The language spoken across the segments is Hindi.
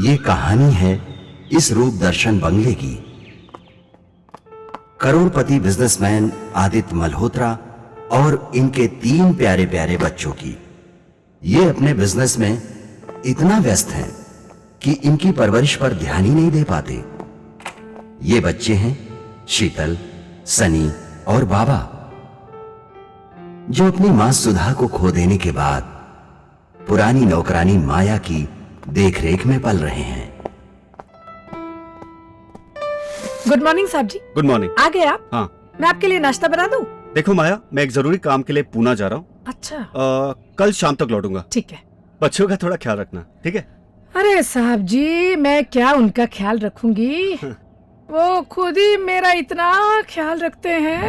ये कहानी है इस रूप दर्शन बंगले की। करोड़पति बिजनेसमैन आदित्य मल्होत्रा और इनके 3 प्यारे प्यारे बच्चों की। ये अपने बिजनेस में इतना व्यस्त हैं कि इनकी परवरिश पर ध्यान ही नहीं दे पाते। ये बच्चे हैं शीतल, सनी और बाबा, जो अपनी मां सुधा को खो देने के बाद पुरानी नौकरानी माया की देखरेख में पल रहे हैं। गुड मॉर्निंग साहब जी। Good morning. आ गए आप? हाँ। मैं आपके लिए नाश्ता बना दूं? देखो माया, मैं एक जरूरी काम के लिए पूना जा रहा हूँ। अच्छा। कल शाम तक लौटूंगा। ठीक है। बच्चों का थोड़ा ख्याल रखना, ठीक है? अरे साहब जी, मैं क्या उनका ख्याल रखूंगी, वो खुद ही मेरा इतना ख्याल रखते हैं।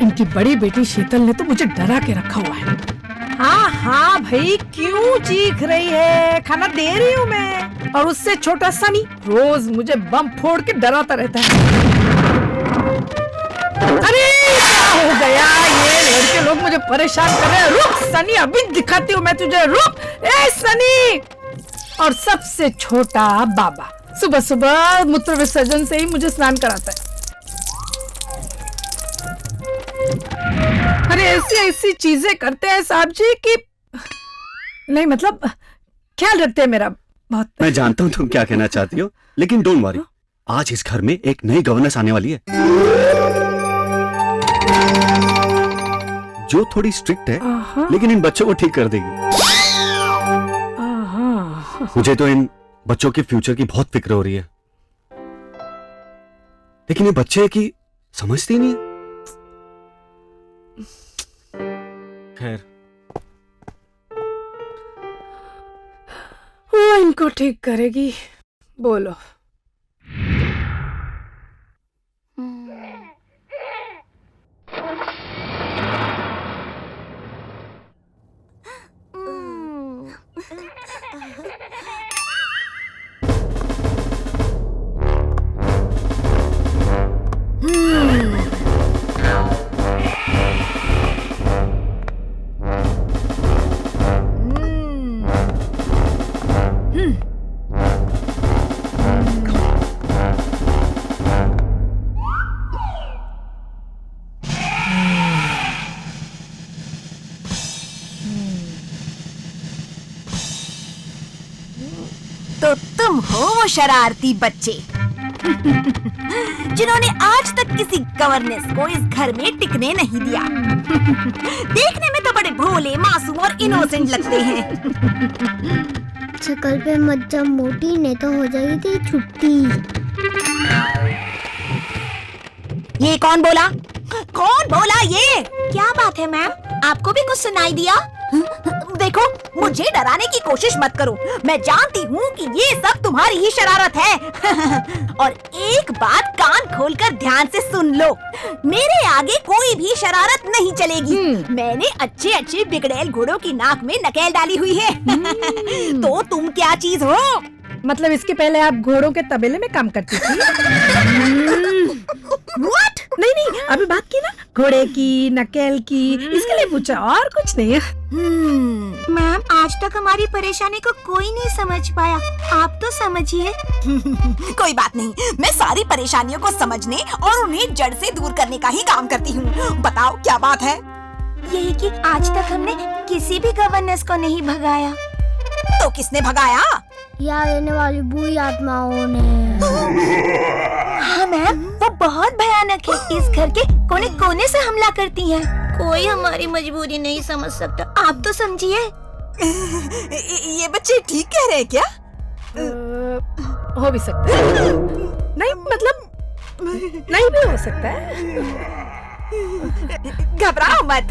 इनकी बड़ी बेटी शीतल ने तो मुझे डरा के रखा हुआ है। हाँ हाँ भाई, क्यों चीख रही है? खाना दे रही हूँ मैं। और उससे छोटा सनी रोज मुझे बम फोड़ के डराता रहता है। अरे क्या हो गया? ये लड़के लोग मुझे परेशान कर रहे हैं। रुक सनी, अभी दिखाती हूँ मैं तुझे। रुक ए सनी। और सबसे छोटा बाबा सुबह सुबह मूत्र विसर्जन से ही मुझे स्नान कराता है। अरे ऐसी ऐसी चीजें करते हैं साहब जी कि नहीं, मतलब ख्याल रखते हैं मेरा बहुत। मैं जानता हूँ तुम क्या कहना चाहती हो, लेकिन डोंट वरी, आज इस घर में एक नई गवर्नेंस आने वाली है जो थोड़ी स्ट्रिक्ट है, लेकिन इन बच्चों को ठीक कर देगी। मुझे तो इन बच्चों के फ्यूचर की बहुत फिक्र हो रही है, लेकिन ये बच्चे की समझते ही नहीं है। खैर, वो इनको ठीक करेगी। बोलो। तो तुम हो वो शरारती बच्चे जिन्होंने आज तक किसी गवर्नेंस को इस घर में टिकने नहीं दिया। देखने में तो बड़े भोले, मासूम और इनोसेंट लगते हैं। शकल पे मत जब मोटी, नहीं तो हो जाएगी तेरी छुट्टी। ये कौन बोला? कौन बोला ये? क्या बात है मैम, आपको भी कुछ सुनाई दिया? देखो, मुझे डराने की कोशिश मत करो। मैं जानती हूँ कि ये सब तुम्हारी ही शरारत है। और एक बात कान खोलकर ध्यान से सुन लो, मेरे आगे कोई भी शरारत नहीं चलेगी। मैंने अच्छे अच्छे बिगड़ैल घोड़ों की नाक में नकेल डाली हुई है। तो तुम क्या चीज हो? मतलब इसके पहले आप घोड़ों के तबेले में काम करती थी? What? नहीं, अभी बात की ना घोड़े की, नकेल की, इसके लिए पूछा, और कुछ नहीं। मैम, आज तक हमारी परेशानी को कोई नहीं समझ पाया, आप तो समझिए। कोई बात नहीं, मैं सारी परेशानियों को समझने और उन्हें जड़ से दूर करने का ही काम करती हूँ। बताओ क्या बात है? यही कि आज तक हमने किसी भी गवर्नेंस को नहीं भगाया। तो किसने भगाया? यहाँ रहने वाली बुरी आत्माओं ने। हाँ मैम, वो बहुत भयानक है। इस घर के कोने कोने से हमला करती हैं। कोई हमारी मजबूरी नहीं समझ सकता, आप तो समझिए। ये बच्चे ठीक कह रहे हैं क्या? हो भी सकता है, नहीं मतलब नहीं भी हो सकता है। घबराओ मत,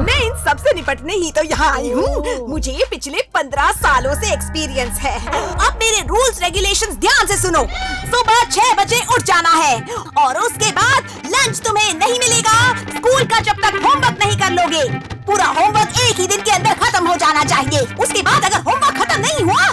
मैं इन सब से निपटने ही तो यहाँ आई हूँ। मुझे पिछले 15 सालों से एक्सपीरियंस है। अब मेरे रूल्स रेगुलेशंस ध्यान से सुनो। सुबह 6 बजे उठ जाना है और उसके बाद लंच तुम्हें नहीं मिलेगा, स्कूल का जब तक होमवर्क नहीं कर लोगे। पूरा होमवर्क एक ही दिन के अंदर खत्म हो जाना चाहिए। उसके बाद अगर होमवर्क खत्म नहीं हुआ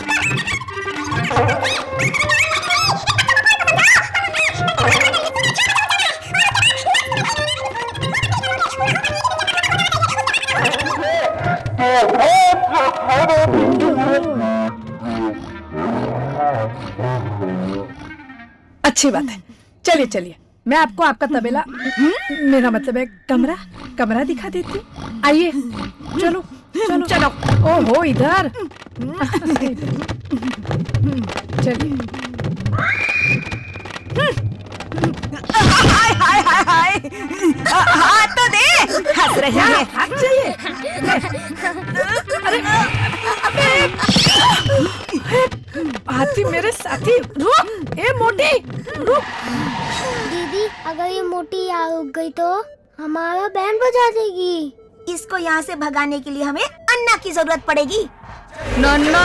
अच्छी बात है। चलिए चलिए, मैं आपको आपका तबेला, मेरा मतलब है कमरा दिखा देती हूँ। आइए, चलो चलो चलो। ओहो, इधर चलिए। हाय हाय हाय हाय, हाथ तो दे, हंस रही है। हाथ चाहिए? अरे हाथी मेरे साथी, रुक। ए मोटी, रुक। दीदी, अगर ये मोटी यहाँ रुक गई तो हमारा बैंड बजा देगी। इसको यहाँ से भगाने के लिए हमें अन्ना की जरूरत पड़ेगी। नन्ना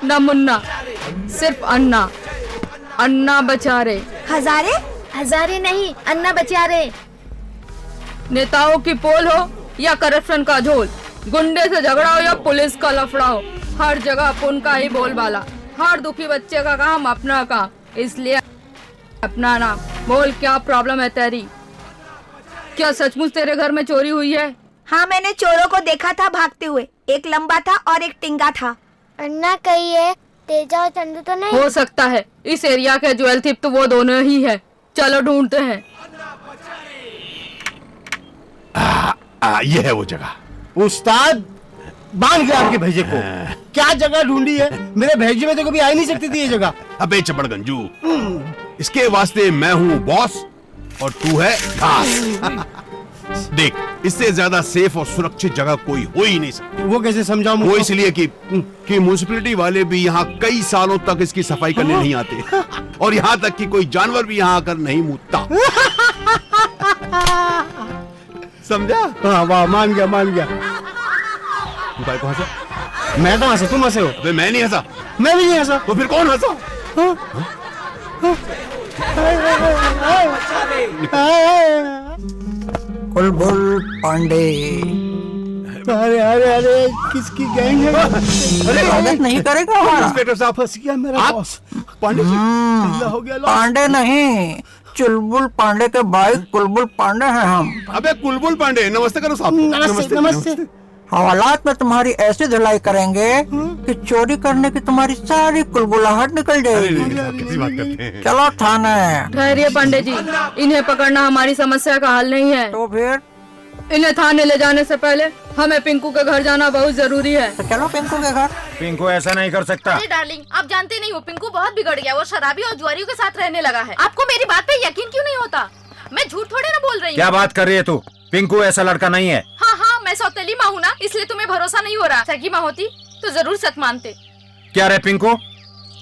न मुन्ना, सिर्फ अन्ना। अन्ना बचा रे। हजारे हजारे नहीं, अन्ना बचा रहे। नेताओं की पोल हो या करप्शन का झोल, गुंडे से झगड़ा हो या पुलिस का लफड़ा हो, हर जगह अपन का ही बोलबाला। हर दुखी बच्चे का काम अपना काम, इसलिए अपना नाम। बोल, क्या प्रॉब्लम है तेरी? क्या सचमुच तेरे घर में चोरी हुई है? हाँ, मैंने चोरों को देखा था भागते हुए। एक लंबा था और एक टिंगा था। अन्ना कही है, तेजा और चंदू तो नहीं। हो सकता है इस एरिया के ज्वेल थिप तो वो दोनों ही है। चलो ढूंढते हैं। ये है वो जगह। उस्ताद, बांध गया आपके भेजे को। क्या जगह ढूंढी है? मेरे भेजे में तो कभी आ ही नहीं सकती थी ये जगह। अबे चपड़गंजू, इसके वास्ते मैं हूँ बॉस और तू है घास। देख, इससे ज्यादा सेफ और सुरक्षित जगह कोई हो ही नहीं सकती। वो कैसे समझाऊं वो मुझको? इसलिए कि म्युनिसिपैलिटी वाले भी यहाँ कई सालों तक इसकी सफाई करने नहीं आते, और यहाँ तक कि कोई जानवर भी यहाँ आकर नहीं मूतता। समझा? हाँ, वाह, मान गया मान गया। तू काय को हंसा? मैं तो हंसा, तुम हंसे हो। अबे मैं नहीं हंसा। मैं भी नहीं हंसा। तो फिर कौन हंसा? बुलबुल पांडे। अरे अरे अरे, किसकी गैंग है? अरे स्वागत नहीं करेगा हमारा? इंस्पेक्टर साहब, फंस गया मेरा आप? बॉस। पांडे जी, चिल्ला हो गया लॉस। पांडे नहीं, चुलबुल पांडे के भाई कुलबुल पांडे हैं हम। अबे कुलबुल पांडे, नमस्ते करो साहब। नमस्ते नमस्ते। हवालात में तुम्हारी ऐसी धुलाई करेंगे कि चोरी करने की तुम्हारी सारी कुलबुलाहट निकल जाएगी। कैसी बात करते हैं? चलो थाने। ठहरिए पंडित जी, इन्हें पकड़ना हमारी समस्या का हल नहीं है। तो फिर इन्हें थाने ले जाने से पहले हमें पिंकू के घर जाना बहुत जरूरी है। तो चलो पिंकू के घर। पिंकू ऐसा नहीं कर सकता। अरे डार्लिंग, आप जानते नहीं हो, पिंकू बहुत बिगड़ गया। वो शराबी और जुआरियों के साथ रहने लगा है। आपको मेरी बात पे यकीन क्यों नहीं होता? मैं झूठ थोड़े ना बोल रही हूँ। क्या बात कर रही है तू? पिंकू ऐसा लड़का नहीं है। हाँ हाँ, मैं सौतेली माँ हूँ ना, इसलिए तुम्हें भरोसा नहीं हो रहा। सगी माँ होती तो जरूर सच मानते। क्या रे पिंकू,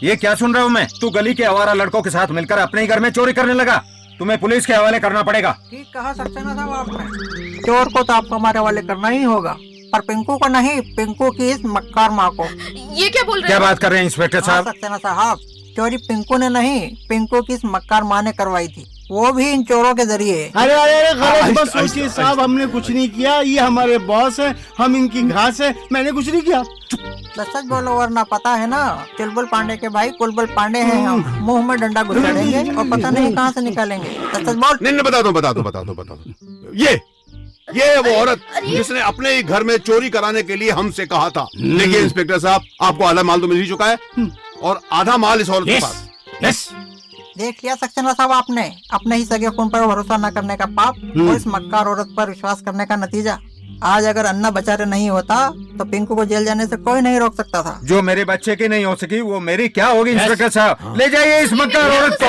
ये क्या सुन रहा हूँ मैं? तू गली के आवारा लड़कों के साथ मिलकर अपने ही घर में चोरी करने लगा। तुम्हें पुलिस के हवाले करना पड़ेगा। ठीक कहा सक्सेना साहब आपने। चोर को तो आपको हमारे वाले करना ही होगा, पर पिंकू को नहीं, पिंकू की इस मक्कार माँ को। ये क्या बोल रहे क्या हो? बात कर रहे हैं इंस्पेक्टर साहब? सक्सेना साहब, चोरी पिंकू ने नहीं, पिंकू की इस मक्कार माँ ने करवाई थी, वो भी इन चोरों के जरिए। अरे अरे अरे, गलत मत आहिस्ते, सोचिए आहिस्ते, साहब, हमने कुछ नहीं किया। ये हमारे बॉस है, हम इनकी घास है। मैंने कुछ नहीं किया। तो सच बोलो वरना पता है ना, चुलबुल पांडे के भाई कुलबुल पांडे हैं हम। मुंह में डंडा घुसाड़ेंगे और पता नहीं कहाँ से निकालेंगे। तो सच बोल। नहीं, बता दो। ये वो औरत जिसने अपने ही घर में चोरी कराने के लिए हमसे कहा था। देखिए इंस्पेक्टर साहब, आपको आधा माल तो मिल ही चुका है और आधा माल इस औरत के पास। यस। देख लिया सक्सेना साहब आपने, अपने ही सगे खून पर भरोसा न करने का पाप और इस मक्कार औरत पर विश्वास करने का नतीजा। आज अगर अन्ना बचारे नहीं होता तो पिंकू को जेल जाने से कोई नहीं रोक सकता था। जो मेरे बच्चे की नहीं हो सकी वो मेरी क्या होगी इंस्पेक्टर साहब? ले जाइए इस मक्कार औरत को।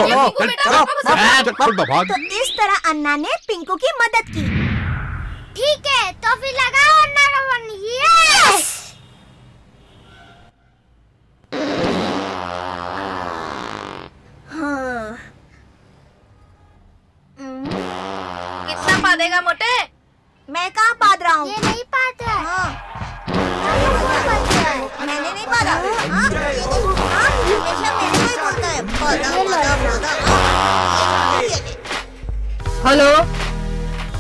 तो इस तरह अन्ना ने पिंकू की मदद की। ठीक है, तो फिर लगाओ अन्ना का वन। यस। हाँ। कितना पा देगा मोटे? मैं कहाँ पाद रहा हूँ? ये नहीं पाता है। हाँ, पाता है। मैंने नहीं पादा। हाँ, हमेशा मेरे को ही बोलता है, पादा। हेलो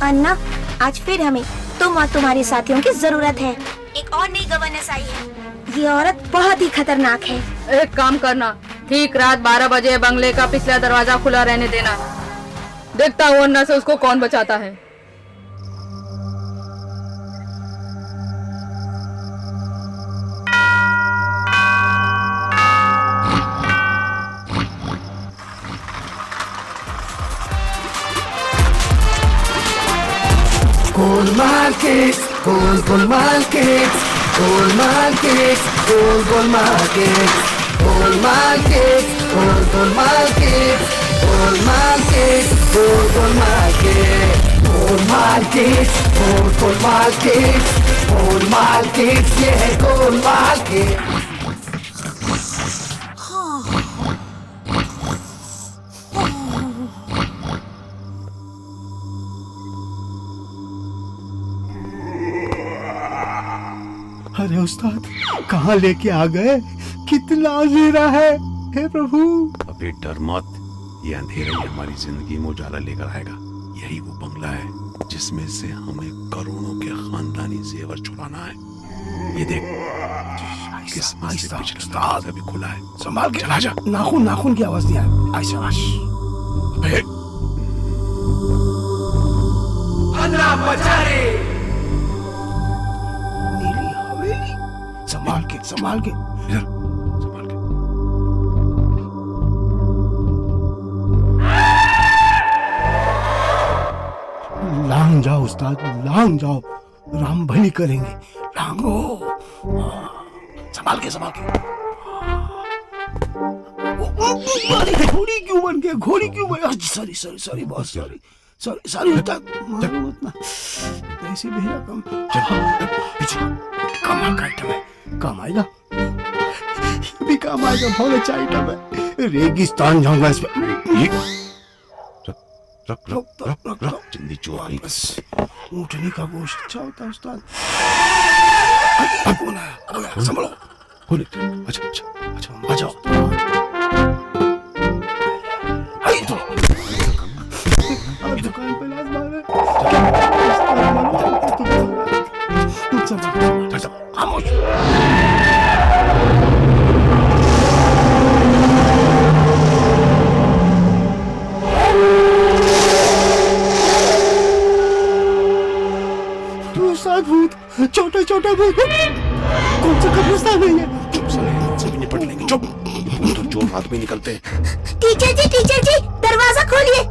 अन्ना, आज फिर हमें तुम और तुम्हारे साथियों की जरूरत है। एक और नई गवर्नेंस आई है। ये औरत बहुत ही खतरनाक है। एक काम करना, ठीक रात 12 बजे बंगले का पिछला दरवाजा खुला रहने देना। देखता हूँ अन्ना से उसको कौन बचाता है। Golmaal kids, Golmaal kids, Golmaal kids, Golmaal kids, Golmaal kids, Golmaal kids, Golmaal kids, Golmaal kids, Golmaal kids, Golmaal kids, Golmaal kids, ये है गोलमाल किड्स। अरे उस्ताद कहाँ लेके आ गए? कितना अंधेरा है, हे प्रभु। अबे डर मत, ये अंधेरा ही हमारी जिंदगी में उजाला लेकर आएगा। यही वो बंगला है जिसमें से हमें करोड़ों के खानदानी जेवर चुराना है। ये देख, किस्मत से पिछला दरवाजा भी खुला है। संभाल के चला जा। नाखून की आवाज नहीं आ रही। अबे अन्ना बचारे। नीली हवेली, संभाल के इधर संभाल के। लांग जाओ उस्ताद, लांग जाओ, राम भली करेंगे। लांगो, संभाल के घोड़ी क्यों बन गया? घोड़ी क्यों बन? सॉरी बहुत सॉरी उस्ताद, मारो मत ना, ऐसे भेजा कम। कमाल का आइटम है, काम आएगा, ये भी काम आएगा। बहुत अच्छा आइटम है। रेगिस्तान जाऊंगा इस पे। रख जल्दी चोर नहीं। बस ऊँटनी का गोश्त अच्छा होता है उस्ताद। कौन है? संभलो। अच्छा आ जाओ। दुकान पे लाज मार रहे। खामोश। भूत, छोटा भूत, कौन सा कब्रिस्तान है ये? चुप साले, इनसे भी निपट लेंगे। चुप, भूत और चोर रात में निकलते हैं। टीचर जी दरवाजा खोलिए।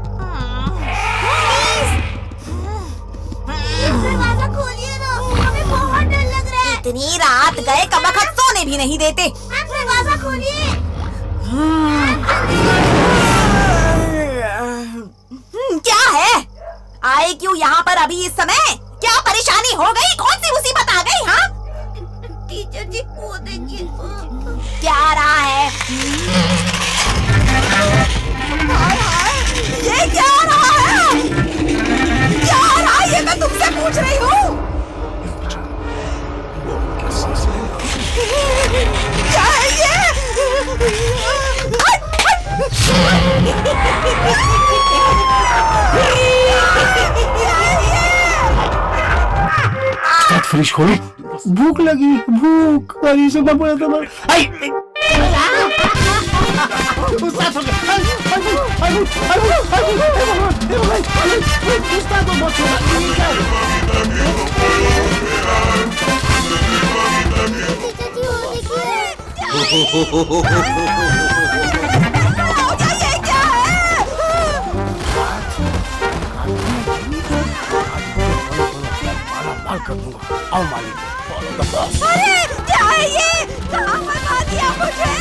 दरवाजा खोलिए ना, हमें बहुत डर लग रहा है। इतनी रात गए, कबखत सोने भी नहीं देते। दरवाजा खोलिए। क्या है? आए क्यों यहाँ पर अभी इस समय? क्या परेशानी हो गई? कौन सी मुसीबत आ गई? हाँ टीचर जी, वो देखिए क्या रहा है। ये क्या रहा है? क्या रहा है ये मैं तुमसे पूछ रही हूँ। क्या है ये? फ्रिज खोलो, भूख लगी, भूख। अरे सुबह बोला था मैं। कर दूंगा। आओ मालिक, फॉलो द बॉस। अरे क्या है ये? कहाँ फंसा दिया मुझे?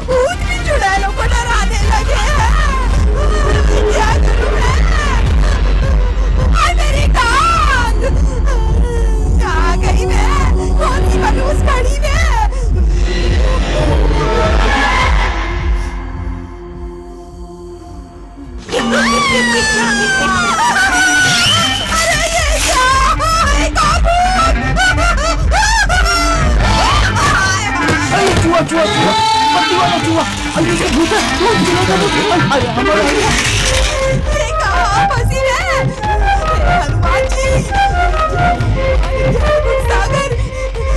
भूत भी चुड़ैलों को डराने लगे हैं। क्या करूं मैं? मेरी टांग कहाँ गई? मैं कौन सी बलूस पड़ी मैं? अरे ये क्या है? चूहा पत्ती वाला चूहा। अरे ये भूत है। अरे हमारा ये कहाँ फंसी है? हनुमान जी, सागर,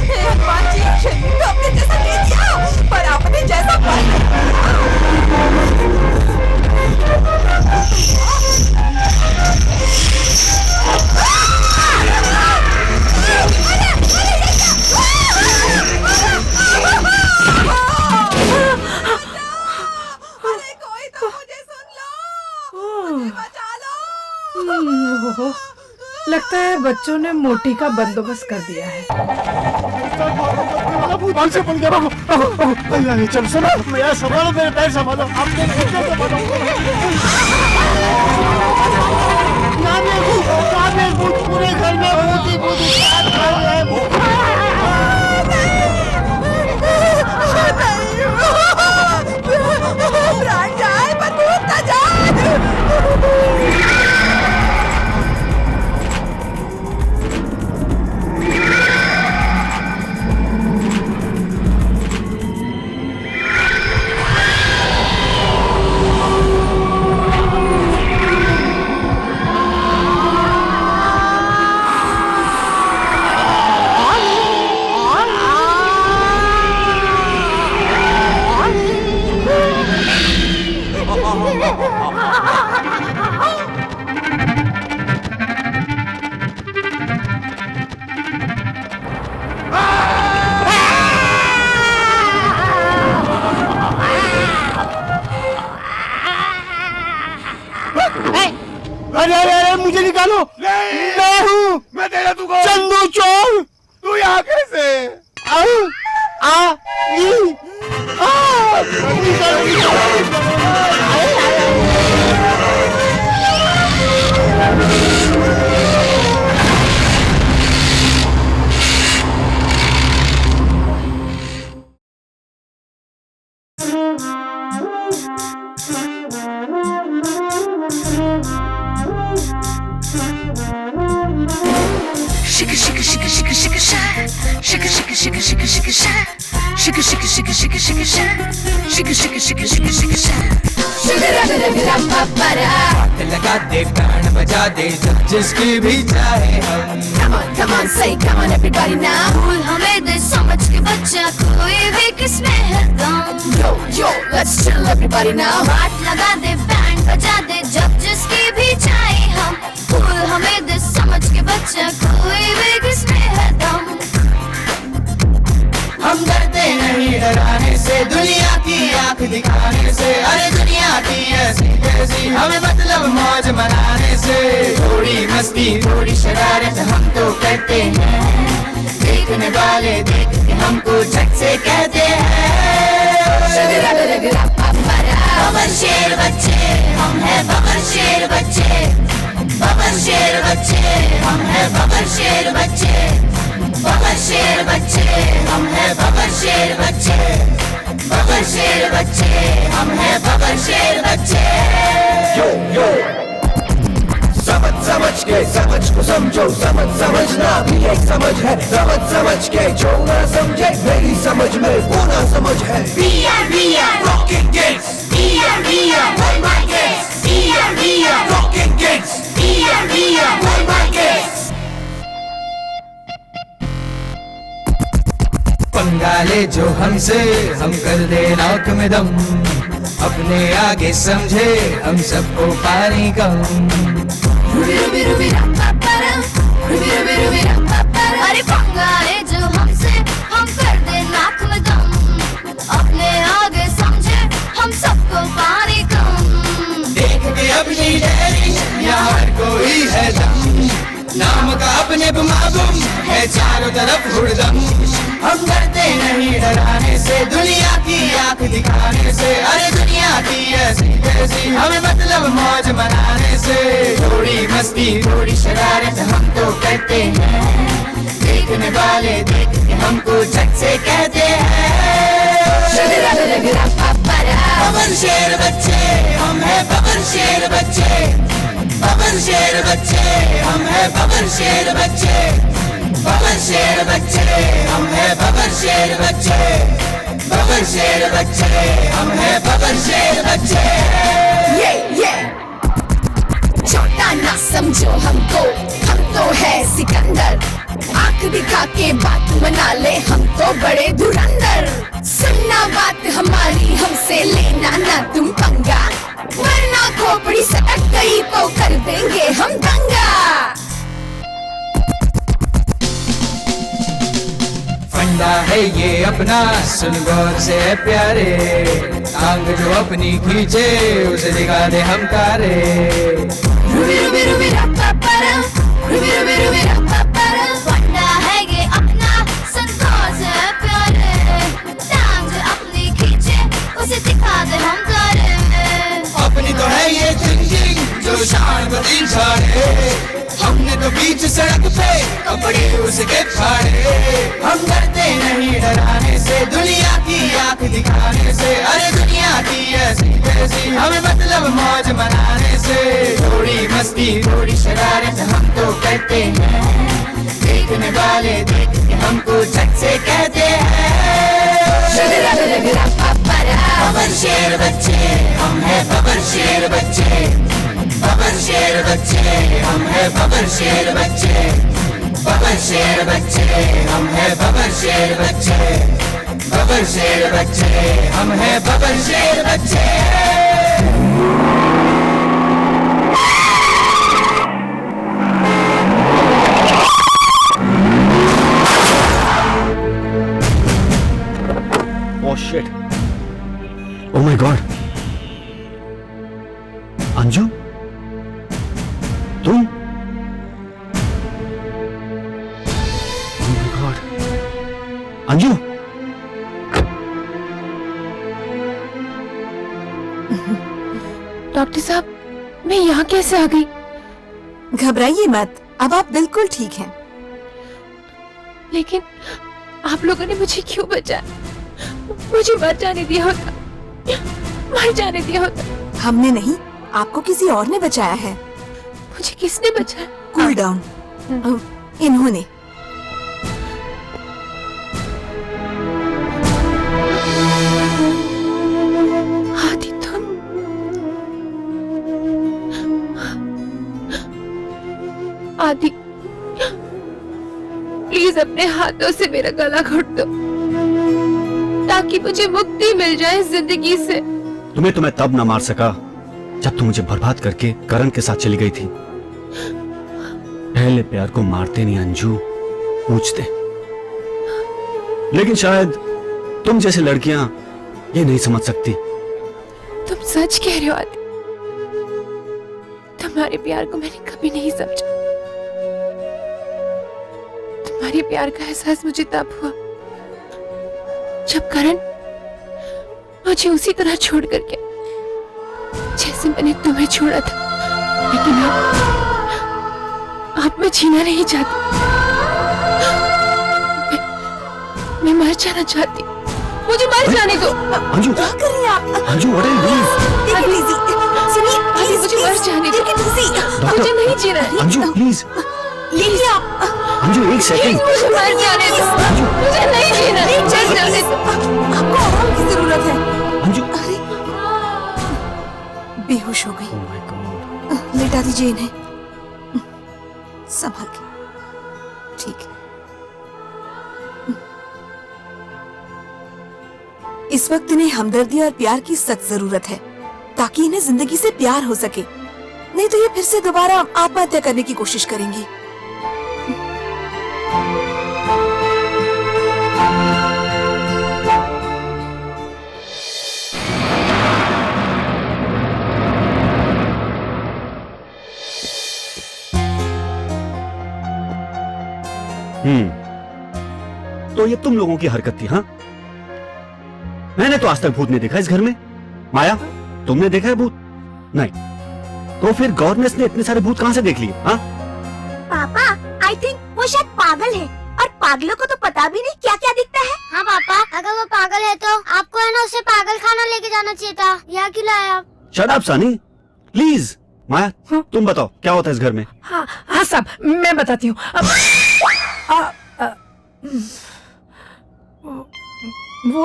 हनुमान जी, शरीर तो अपने जैसा दे दिया, पर आपने जैसा लगता है बच्चों ने मोटी का बंदोबस्त कर दिया है। भूल से पड़ गया। चल सुनो, मेरा संभालो, मेरे पैर संभालो, अपने संभालो। पूरे घर में भूत प्राण जाए पर भूत न जाए। अरे मुझे निकालो। मैं हूँ, मैं तेरा तू कौन? चंदू चोर। तू यहाँ कैसे? लगा दे, गान बजा दे, जिसकी भी चाहे हम। Come on, say come on everybody now। भूल हमें दे समझ के बच्चा, कोई भी किसमें है दम। Yo, let's chill everybody now। हाथ लगा दे, बैंड बजा दे, जब जिसकी भी चाहे हम। भूल हमें दे समझ के बच्चा, कोई भी किसमें है दम। हम डरते नहीं डराने से, दुनिया की आंख दिखाने से। अरे दुनिया की ऐसी कैसी, हमें मतलब मौज मनाने से। थोड़ी मस्ती थोड़ी शरारत हम तो करते हैं, देखने वाले देख के हमको झट से कहते हैं। बबर शेर बच्चे हम हैं, बबर शेर बच्चे, बबर शेर बच्चे हम हैं, बबर शेर बच्चे, बबर शेर बच्चे हम हैं, बबर शेर बच्चे, बबर शेर बच्चे हम हैं, बबर शेर बच्चे। यो समझ के समझ को समझो, समझना भी एक समझ है। समझ के जो ना समझे, मेरी समझ में वो ना समझ है। Rocking Gates, hold my gates, Rocking Gates, hold my gates। पंगाले जो हमसे, हम कर दे नाक में दम, अपने आगे समझे हम सबको पानी कम। अरे पंगाले जो हमसे, हम कर दे नाक में दम, अपने आगे समझे हम सबको पानी कम। देख के अपनी डेरी, यहाँ हर कोई है दम, नाम का अपने बुमाबुम है चारों तरफ हुड़दम। हम डरते नहीं डराने से, दुनिया की आंख दिखाने से। अरे दुनिया की ऐसी कैसी, हमें मतलब मौज मनाने से। थोड़ी मस्ती थोड़ी शरारत हम तो करते हैं, देखने वाले देख के हमको झट से कहते हैं। बबर शेर बच्चे हम हैं, बबर शेर बच्चे, बबर शेर बच्चे हम हैं, बबर शेर बच्चे, बबर शेर बच्चे हम हैं, बबर शेर बच्चे, बबर शेर बच्चे हम हैं, बबर शेर बच्चे। ये छोटा ना समझो हमको, हम तो है सिकंदर, आंख दिखा के बात बना ले, हम तो बड़े धुरंधर। सुनना बात हमारी, हमसे लेना ना तुम पंगा, वरना खोपड़ी सटक गई तो कर देंगे हम दंगा। फंडा है ये अपना, सुन गौर से प्यारे, टांग जो अपनी खींचे उसे दिखा दे हम तारे। रूबी रूबी रूबी रप्पा परम, रुबी रुबी रुबी रप्पा फंडा है ये अपना संतोष है प्यारे टांग जो अपनी खींचे उसे दिखा दे हम करे अपनी तो है ये जिंदगी जो शान बदी झाड़े हमने तो बीच सड़क पे कपड़े उसके फाड़े हम डरते नहीं डराने से दुनिया की आंख दिखाने से अरे दुनिया की ऐसी तैसी हमें मतलब मौज मनाने से थोड़ी मस्ती थोड़ी शरारत हम तो करते हैं देखने वाले देख के हमको झट से कहते हैं बबर शेर बच्चे हम है बबर शेर बच्चे बबर शेर बच्चे हम है बबर शेर बच्चे बबर शेर बच्चे हम है बबर शेर बच्चे बबर शेर बच्चे हम है बबर शेर बच्चे Oh shit. Oh my god. Anju तुम? Oh my god. Anju doctor साहब मैं यहाँ कैसे आ गई? घबराइए मत, अब आप बिल्कुल ठीक हैं। लेकिन आप लोगों ने मुझे क्यों बचाया? मुझे मर जाने दिया होता, मर जाने दिया होता। हमने नहीं, आपको किसी और ने बचाया है। मुझे किसने बचाया? Cool down. इन्होंने। आदि तुम आदि प्लीज अपने हाथों से मेरा गला घोट दो ताकि मुझे मुक्ति मिल जाए जिंदगी से। तुम्हें तब न मार सका जब तुम मुझे बर्बाद करके करण के साथ चली गई थी। पहले प्यार को मारते नहीं अंजू, पूछते। लेकिन शायद तुम जैसी लड़कियां ये नहीं समझ सकती। तुम सच कह रहे हो आदि, तुम्हारे प्यार को मैंने कभी नहीं समझा। तुम्हारे प्यार का एहसास मुझे तब हुआ जब करण मुझे उसी तरह छोड़ कर गया जैसे मैंने तुम्हें छोड़ा था। लेकिन अब मैं जीना नहीं चाहती, मैं मर जाना चाहती। मुझे मर जाने दो। अंजू क्या कर रही हैं आप? अंजू सुनिए, मुझे मर जाने दो। मुझे नहीं जीना। अंजू प्लीज। लेकिन आप अंजू एक सेकंड। मुझे मर जाने दो। मुझे नहीं जीना। मर जाने दो। आपको आराम की जरूरत है। अंजू अरे बेहोश हो गई। Oh my God. लेटा दीजिए इन्हें, संभाल के। ठीक है। इस वक्त इन्हें हमदर्दी और प्यार की सख्त जरूरत है ताकि इन्हें जिंदगी से प्यार हो सके, नहीं तो ये फिर से दोबारा आत्महत्या करने की कोशिश करेंगी। तो ये तुम लोगों की हरकत थी? हाँ, मैंने तो आज तक भूत नहीं देखा इस घर में। माया, तुमने देखा है भूत? नहीं। तो फिर गवर्नेंस ने इतने सारे भूत कहाँ से देख लिए? हाँ पापा, आई थिंक वो शायद पागल है और पागलों को तो पता भी नहीं क्या क्या दिखता है। हाँ पापा, अगर वो पागल है तो आपको है ना उसे पागल खाना लेके जाना चाहिए था। यहाँ क्यों लाया आप? Shut up Sunny, please. Maya, तुम बताओ क्या होता है इस घर में? हाँ हाँ साहब, मैं बताती हूँ। वो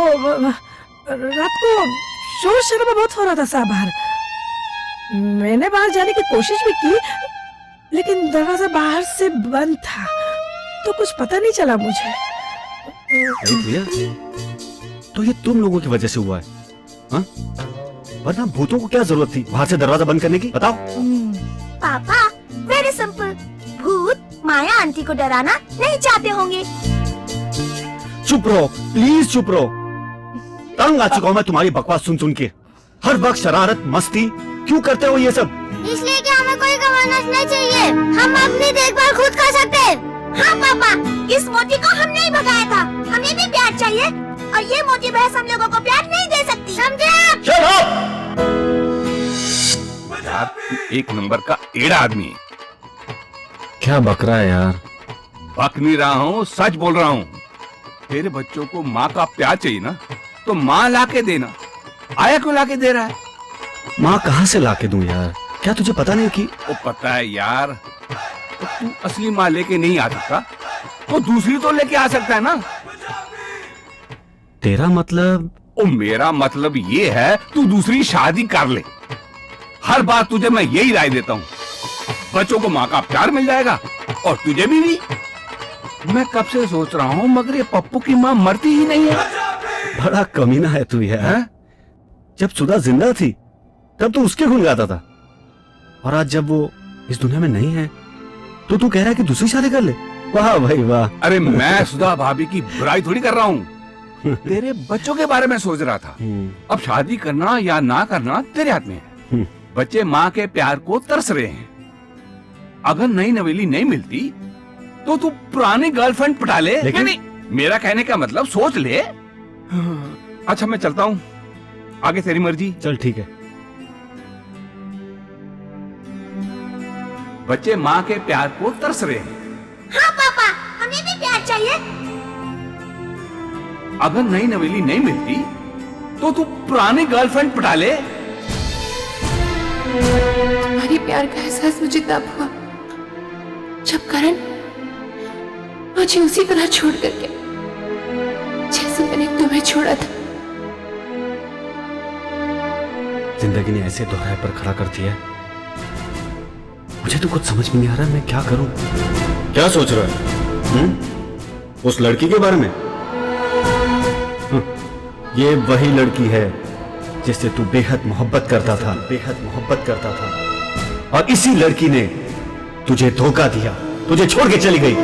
रात को शोर शराबा बहुत हो रहा था साहब बाहर। मैंने बाहर जाने की कोशिश भी की लेकिन दरवाजा बाहर से बंद था तो कुछ पता नहीं चला मुझे। भैया, तो ये तुम लोगों की वजह से हुआ है? हाँ? वरना भूतों को क्या जरूरत थी बाहर से दरवाजा बंद करने की? बताओ। पापा, वेरी सिंपल। भूत माया आंटी को डराना नहीं चाहते होंगे। चुप रहो, प्लीज चुप रहो। तंग आ चुका हूं मैं तुम्हारी बकवास सुन सुन के। हर वक्त शरारत मस्ती क्यों करते हो ये सब? इसलिए कि हमें कोई गवर्नेंस नहीं चाहिए, हम अपनी देखभाल खुद कर सकते हैं। हाँ पापा, इस मोटी को हमने ही भगाया था, हमें भी प्यार चाहिए और ये मोटी भैंस हम लोगों को प्यार नहीं दे सकती, समझे आप? यार तू एक नंबर का एड़ा आदमी है। क्या बक रहा है यार? बक नहीं रहा हूँ, सच बोल रहा हूँ। तेरे बच्चों को माँ का प्यार चाहिए ना, तो माँ लाके देना। आया क्यों लाके दे रहा है? माँ कहाँ से लाके दूं यार? क्या तुझे पता नहीं कि वो पता है यार, तो तू असली माँ लेके नहीं आ सकता तो दूसरी तो लेके आ सकता है ना। तेरा मतलब? ओ मेरा मतलब ये है तू दूसरी शादी कर ले। हर बार तुझे मैं यही राय देता हूँ, बच्चों को माँ का प्यार मिल जाएगा और तुझे भी। मैं कब से सोच रहा हूँ मगर ये पप्पू की माँ मरती ही नहीं है। बड़ा कमीना है तू यार। है? जब सुधा जिंदा थी तब तो उसके गुण गाता था, और आज जब वो इस दुनिया में नहीं है तो तू कह रहा है कि दूसरी शादी कर ले? वाह भाई वाह। अरे मैं सुधा भाभी की बुराई थोड़ी कर रहा हूँ, तेरे बच्चों के बारे में सोच रहा था। अब शादी करना या ना करना तेरे हाथ में है। बच्चे माँ के प्यार को तरस रहे हैं। अगर नई नवेली नहीं मिलती तो तू पुरानी गर्लफ्रेंड पटा ले। नहीं, मेरा कहने का मतलब सोच ले। अच्छा मैं चलता हूँ, आगे तेरी मर्जी। चल ठीक है। बच्चे माँ के प्यार को तरस रहे हैं। हाँ पापा, हमें भी प्यार चाहिए। अगर नई नवेली नहीं मिलती तो तू पुरानी गर्लफ्रेंड पटा ले। तुम्हारी प्यार का एहसास मुझे तब हुआ जब करण मुझे उसी तरह छोड़ करके जैसे मैंने तुम्हें छोड़ा था। जिंदगी ने ऐसे दोहराए पर खड़ा कर दिया। मुझे तो कुछ समझ में नहीं आ रहा, मैं क्या करूं? क्या सोच रहा है? उस लड़की के बारे में? ये वही लड़की है जिससे तू बेहद मोहब्बत करता था, बेहद मोहब्बत करता था, और इसी लड़की ने तुझे धोखा दिया, तुझे छोड़ के चली गई।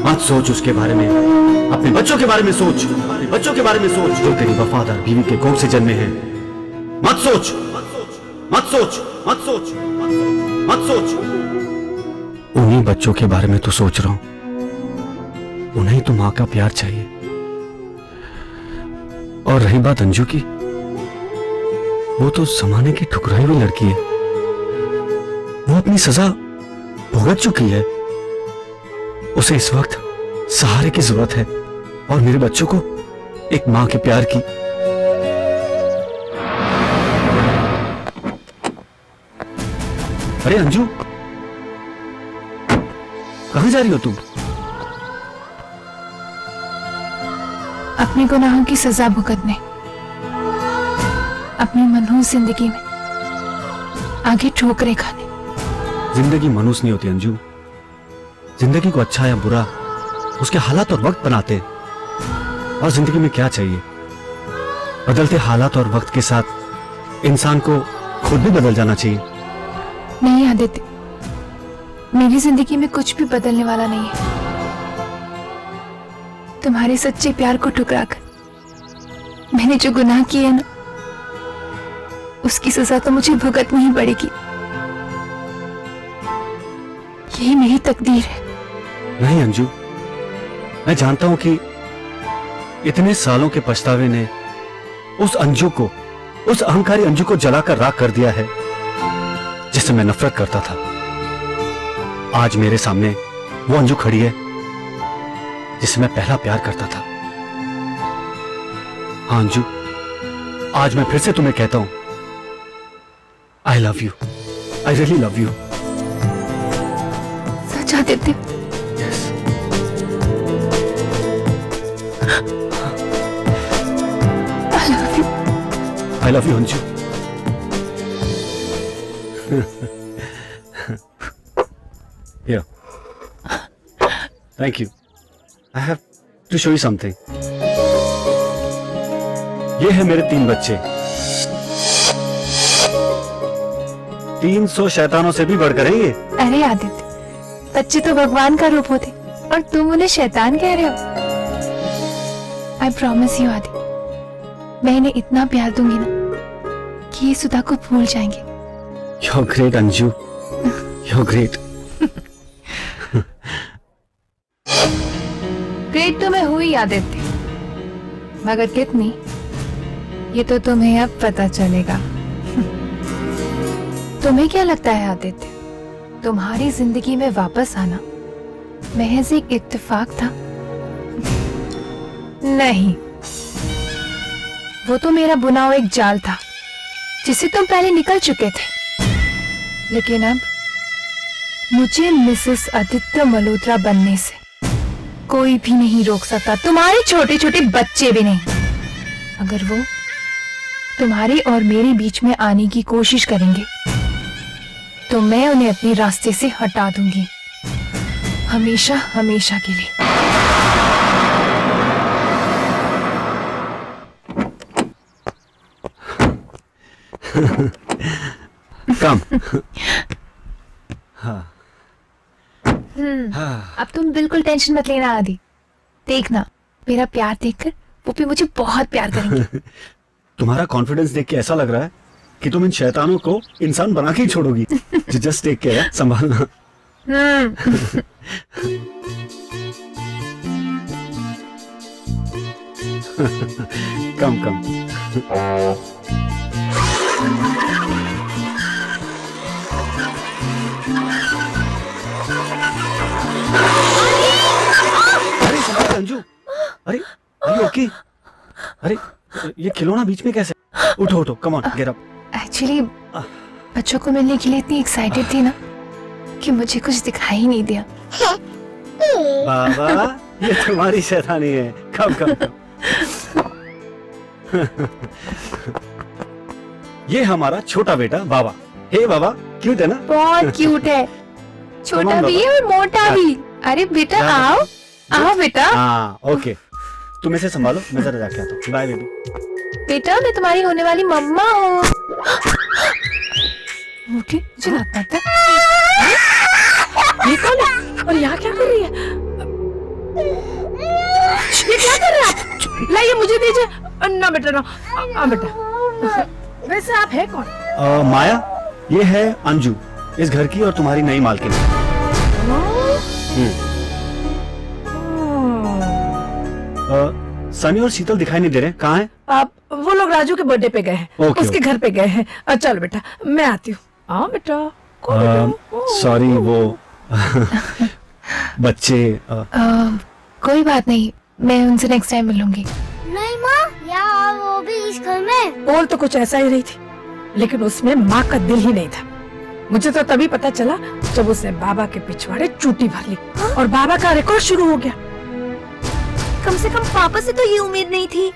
मत सोच उसके बारे में, अपने बच्चों के बारे में सोच, अपने बच्चों के बारे में सोच जो तेरी वफादार बीवी के कोख से जन्मे हैं। मत सोच, मत सोच, मत सोच, मत सोच। उन्हीं बच्चों के बारे में तो सोच रहा हूं, उन्हें तो मां का प्यार चाहिए। और रही बात अंजू की, वो तो जमाने की ठुकराई हुई लड़की है। वो अपनी सजा भुगत चुकी है। उसे इस वक्त सहारे की जरूरत है और मेरे बच्चों को एक मां के प्यार की। अरे अंजू, कहां जा रही हो तुम? अपने गुनाहों की सजा भुगतने, अपनी मनहूस जिंदगी में आगे ठोकरें खाने। जिंदगी मनहूस नहीं होती अंजू। जिंदगी को अच्छा या बुरा उसके हालात और वक्त बनाते हैं। और जिंदगी में क्या चाहिए? बदलते हालात और वक्त के साथ इंसान को खुद भी बदल जाना चाहिए। नहीं आदित्य, मेरी जिंदगी में कुछ भी बदलने वाला नहीं है। तुम्हारे सच्चे प्यार को ठुकराकर मैंने जो गुनाह किए ना, उसकी सजा तो मुझे भुगतनी ही पड़ेगी। यही मेरी तकदीर है। नहीं अंजू, मैं जानता हूं कि इतने सालों के पछतावे ने उस अंजू को, उस अहंकारी अंजू को जलाकर राख कर दिया है जिससे मैं नफरत करता था। आज मेरे सामने वो अंजू खड़ी है जिसे मैं पहला प्यार करता था। हाँ अंजू, आज मैं फिर से तुम्हें कहता हूं, I love you, I really love you. Such Aditya? Yes. I love you. I love you Anju. Here. Thank you. I have to show you something. ये है मेरे 3 बच्चे। 300 शैतानों से भी बढ़कर हैं ये। अरे आदित्य, बच्चे तो भगवान का रूप होते और तुम उन्हें शैतान कह रहे हो। आई प्रॉमिस यू आदित्य, मैं इन्हें इतना प्यार दूंगी ना कि ये सुधा को भूल जाएंगे You're great, Anju. You're great. Great तो मैं हुई आदित्य, मगर कितनी ये तो तुम्हें अब पता चलेगा। तुम्हें क्या लगता है आदित्य, तुम्हारी जिंदगी में वापस आना महज एक इत्तेफाक था? नहीं, वो तो मेरा बुना हुआ एक जाल था जिसे तुम पहले निकल चुके थे। लेकिन अब मुझे मिसेस आदित्य मल्होत्रा बनने से कोई भी नहीं रोक सकता, तुम्हारे छोटे छोटे बच्चे भी नहीं। अगर वो तुम्हारे और मेरे बीच में आने की कोशिश करेंगे तो मैं उन्हें अपने रास्ते से हटा दूंगी, हमेशा हमेशा के लिए। कम। अब तुम बिल्कुल टेंशन मत लेना आदि। देखना, मेरा प्यार देखकर वो भी मुझे बहुत प्यार करेंगे। तुम्हारा कॉन्फिडेंस देख के ऐसा लग रहा है कि तुम इन शैतानों को इंसान बना के ही छोड़ोगी। जस्ट टेक केयर, संभालना। कम कम। अरे संभाल अंजू। अरे ओके। अरे ये खिलौना बीच में कैसे? उठो उठो, come on, get up. Actually बच्चों को मिलने के लिए इतनी एक्साइटेड थी ना कि मुझे कुछ दिखाई ही नहीं दिया। बाबा, ये तुम्हारी शैतानी है। कम कम कम। ये हमारा छोटा बेटा बाबा। हे बाबा, क्यूट है ना? बहुत क्यूट है, छोटा भी है और मोटा भी। अरे बेटा आओ, आओ बेटा। हाँ ओके, तुम इसे संभालो, मैं जरा जाके आता हूँ। Bye baby. बेटा मैं तुम्हारी होने वाली मम्मा हूँ। मोटी, मुझे लग पाता है। ये कौन है और यहाँ क्या कर रही है? ये क्या कर रहा है? लाइए मुझे दीजिए। ना बेटा ना, बेटा। वैसे आप है कौन? माया, ये है अंजू, इस घर की और तुम्हारी नई मालकिन। सनी और शीतल दिखाई नहीं दे रहे, कहाँ हैं? आप वो लोग राजू के बर्थडे पे गए हैं, उसके घर पे गए हैं। चल बेटा, मैं आती हूँ। हाँ बेटा। सॉरी, वो बच्चे कोई बात नहीं, मैं उनसे नेक्स्ट टाइम मिलूंगी। नहीं माँ, यार वो भी इस घर में। बोल तो कुछ ऐसा ही रही थी, लेकिन उसमें माँ का दिल ही नहीं था। मुझे तो तभी पता चला जब उसने बाबा के पिछवाड़े चूटी भर ली और बाबा का रिकॉर्ड शुरू हो गया। कम से कम पापा से तो ये उम्मीद नहीं थी।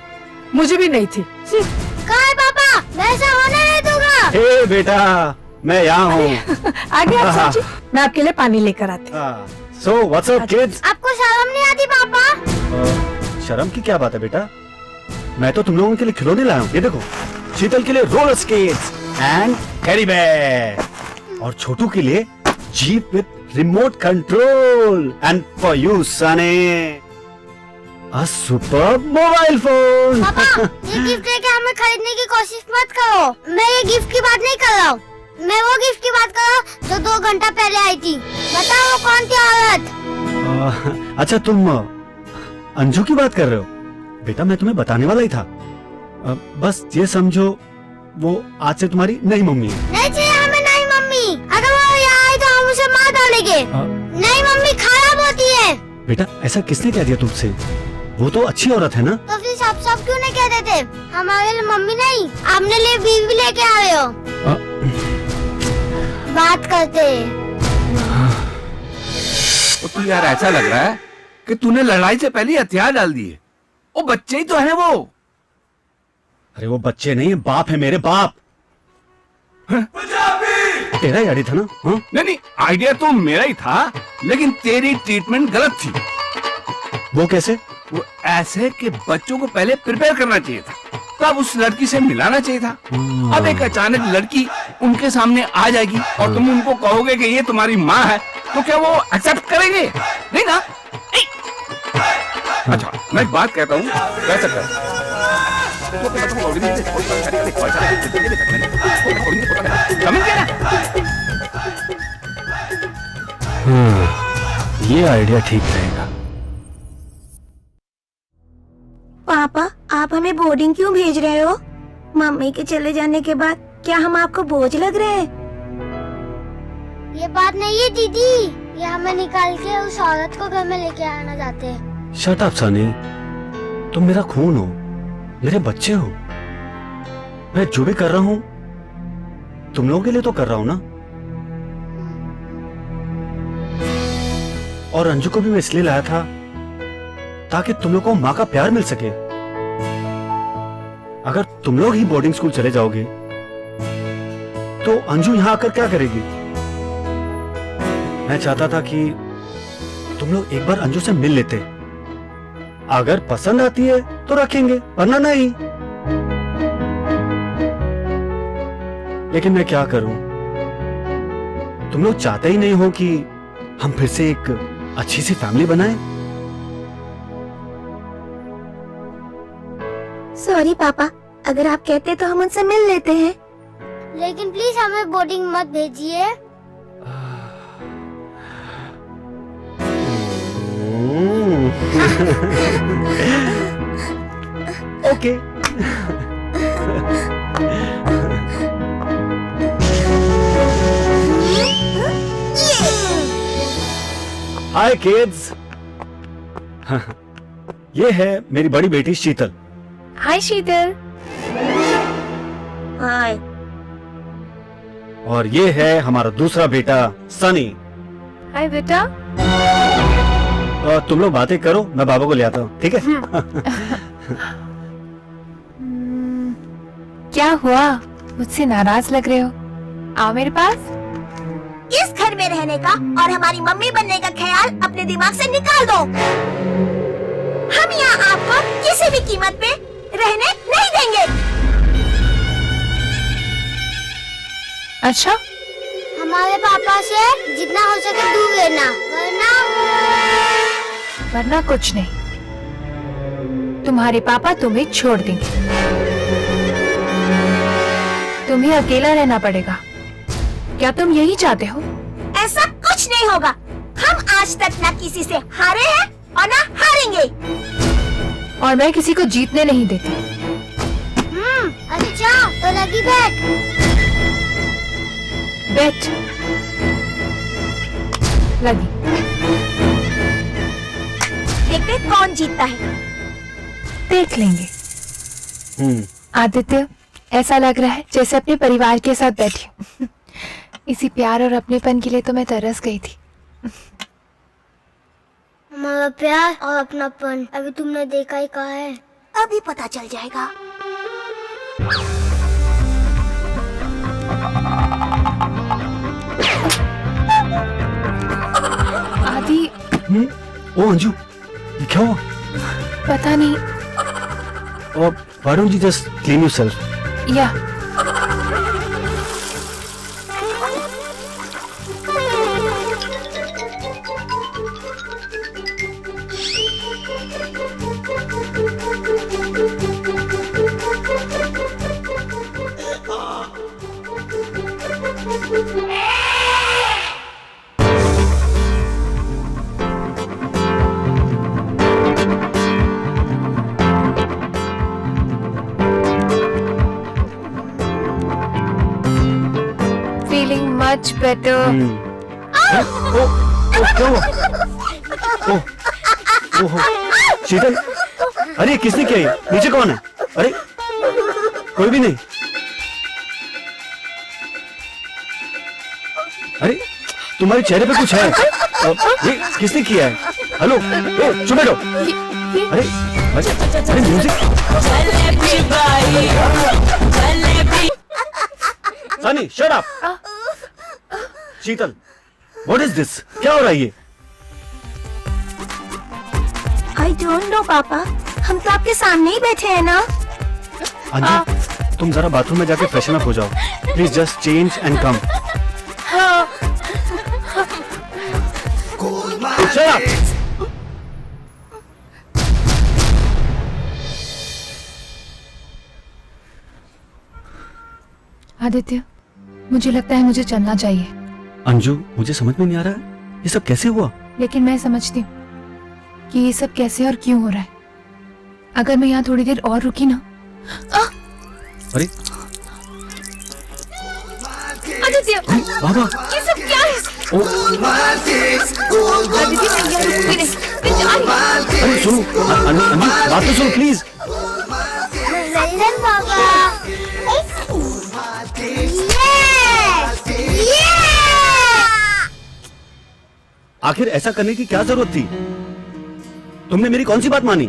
मुझे भी नहीं थी। कहाँ है पापा? वैसा होने नहीं दूंगा। हे बेटा, मैं यहाँ हूँ। आगे आप सोचिए, मैं आपके लिए पानी लेकर आती। So what's up kids? आपको शर्म नहीं आती पापा? शर्म की क्या बात है बेटा? मैं तो तुम लोगों के लिए खिलौने लाया हूँ। ये देखो, शीतल के लिए roller skates and teddy bear, और छोटू के लिए jeep with remote control, and for you Sunny a super mobile phone. पापा, ये गिफ्ट लेके हमें खरीदने की कोशिश मत करो। मैं ये गिफ्ट की बात नहीं कर रहा हूँ, मैं वो गिफ्ट की बात कर रहा हूँ जो 2 घंटा पहले आई थी। बताओ वो कौन थी औरत? अच्छा, तुम अंजू की बात कर रहे हो? बेटा मैं तुम्हें बताने वाला ही था। बस ये समझो, वो आज से तुम्हारी नई मम्मी है। नहीं चाहिए हमें नई मम्मी। अगर वो यहाँ आई तो हम उसे मार डालेंगे। नई मम्मी खराब होती है। बेटा ऐसा किसने कह दिया तुमसे? वो तो अच्छी औरत है ना? तो फिर सब क्यों नहीं कहते थे? हमारे लिए मम्मी नहीं, आपने लिए बीवी लेके आ रहे हो। बात करते। तो यार ऐसा लग रहा है कि तूने लड़ाई से पहले हथियार डाल दिए। वो बच्चे ही तो है वो। अरे वो बच्चे नहीं, बाप है मेरे, बाप। तेरा ही आइडिया था ना? नहीं, आइडिया तो मेरा ही था, लेकिन तेरी ट्रीटमेंट गलत थी। वो कैसे? वो ऐसे कि बच्चों को पहले प्रिपेयर करना चाहिए था, तब उस लड़की से मिलाना चाहिए था। अब एक अचानक लड़की उनके सामने आ जाएगी और तुम उनको कहोगे कि ये तुम्हारी माँ है, तो क्या वो एक्सेप्ट करेंगे? नहीं ना? नहीं। अच्छा, मैं एक बात कहता हूँ, कैसे कर तू अपने बच्चों को बोर्डिंग दे दे, कोई परेशानी नहीं, कोई परेशानी नहीं, बोर्डिंग दे दे, समझ गया ना? ये आइडिया ठीक रहेगा। पापा, आप हमें बोर्डिंग क्यों भेज रहे हो? मम्मी के चले जाने के बाद क्या हम आपको बोझ लग रहे हैं? ये बात नहीं है दीदी, ये हमें निकाल के उस औरत को घर में लेके आना चाहते हैं। शट अप सनी, तुम मेरा खून हो, मेरे बच्चे हो। मैं जो भी कर रहा हूँ तुम लोगों के लिए तो कर रहा हूँ ना। और अंजू को भी मैं इसलिए लाया था ताकि तुम लोग को माँ का प्यार मिल सके। अगर तुम लोग ही बोर्डिंग स्कूल चले जाओगे तो अंजू यहाँ आकर क्या करेगी? मैं चाहता था कि तुम लोग एक बार अंजू से मिल लेते। अगर पसंद आती है तो रखेंगे, वरना नहीं। लेकिन मैं क्या करूं? तुम लोग चाहते ही नहीं हो कि हम फिर से एक अच्छी सी फैमिली बनाएं। सॉरी पापा, अगर आप कहते तो हम उनसे मिल लेते हैं। लेकिन प्लीज हमें बोर्डिंग मत भेजिए। ओके। हाय किड्स। ये है मेरी बड़ी बेटी शीतल। हाय शीतल। हाय। और ये है हमारा दूसरा बेटा सनी। हाय बेटा। तुम लोग बातें करो, मैं बाबा को ले आता हूँ, ठीक है? क्या हुआ, मुझसे नाराज लग रहे हो? आओ मेरे पास। इस घर में रहने का और हमारी मम्मी बनने का ख्याल अपने दिमाग से निकाल दो। हम यहाँ आपको किसी भी कीमत पे रहने नहीं देंगे। अच्छा, हमारे पापा से जितना हो सके दूर रहना, वरना कुछ नहीं। तुम्हारे पापा तुम्हें छोड़ देंगे, तुम्हें अकेला रहना पड़ेगा। क्या तुम यही चाहते हो? ऐसा कुछ नहीं होगा। हम आज तक न किसी से हारे हैं और न हारेंगे। और मैं किसी को जीतने नहीं देती। अच्छा तो लगी बैठ। बैठ लगी। देखते कौन जीतता है। देख लेंगे। आदित्य, ऐसा लग रहा है जैसे अपने परिवार के साथ बैठी हूँ। इसी प्यार और अपनेपन के लिए तो मैं तरस गई थी। हमारा प्यार और अपनापन अभी तुमने देखा ही कहा है। अभी पता चल जाएगा। आदि। ओ अंजू, ये क्या हुआ? पता नहीं। Why don't you just clean yourself? या much better. क्या हुआ? ओह, शीतल, अरे किसने किया ये? नीचे कौन है? अरे कोई भी नहीं। अरे तुम्हारे चेहरे पे कुछ है। ये किसने किया है? हेलो, चुप बैठो। अरे music. Sunny, shut up. Sheetal, what is this? क्या हो रहा है ये? आई डोंट नो पापा, हम तो आपके सामने ही बैठे हैं ना। अंजू, तुम जरा बाथरूम में जाके फ्रेशन अप हो जाओ। Please just change and come. Shut up! Aditya, मुझे लगता है मुझे चलना चाहिए। अंजू, मुझे समझ में नहीं आ रहा है ये सब कैसे हुआ। लेकिन मैं समझती हूँ कि ये सब कैसे और क्यों हो रहा है। अगर मैं यहाँ थोड़ी देर और रुकी ना। अरे आदित्य, बाबा, ये सब क्या है? आदित्य, मैं यहाँ रुकूंगी नहीं, मैं जा रही हूँ। अरे सुनो, अंजू बात तो सुनो प्लीज। लल्लन बाबा। आखिर ऐसा करने की क्या जरूरत थी? तुमने मेरी कौन सी बात मानी?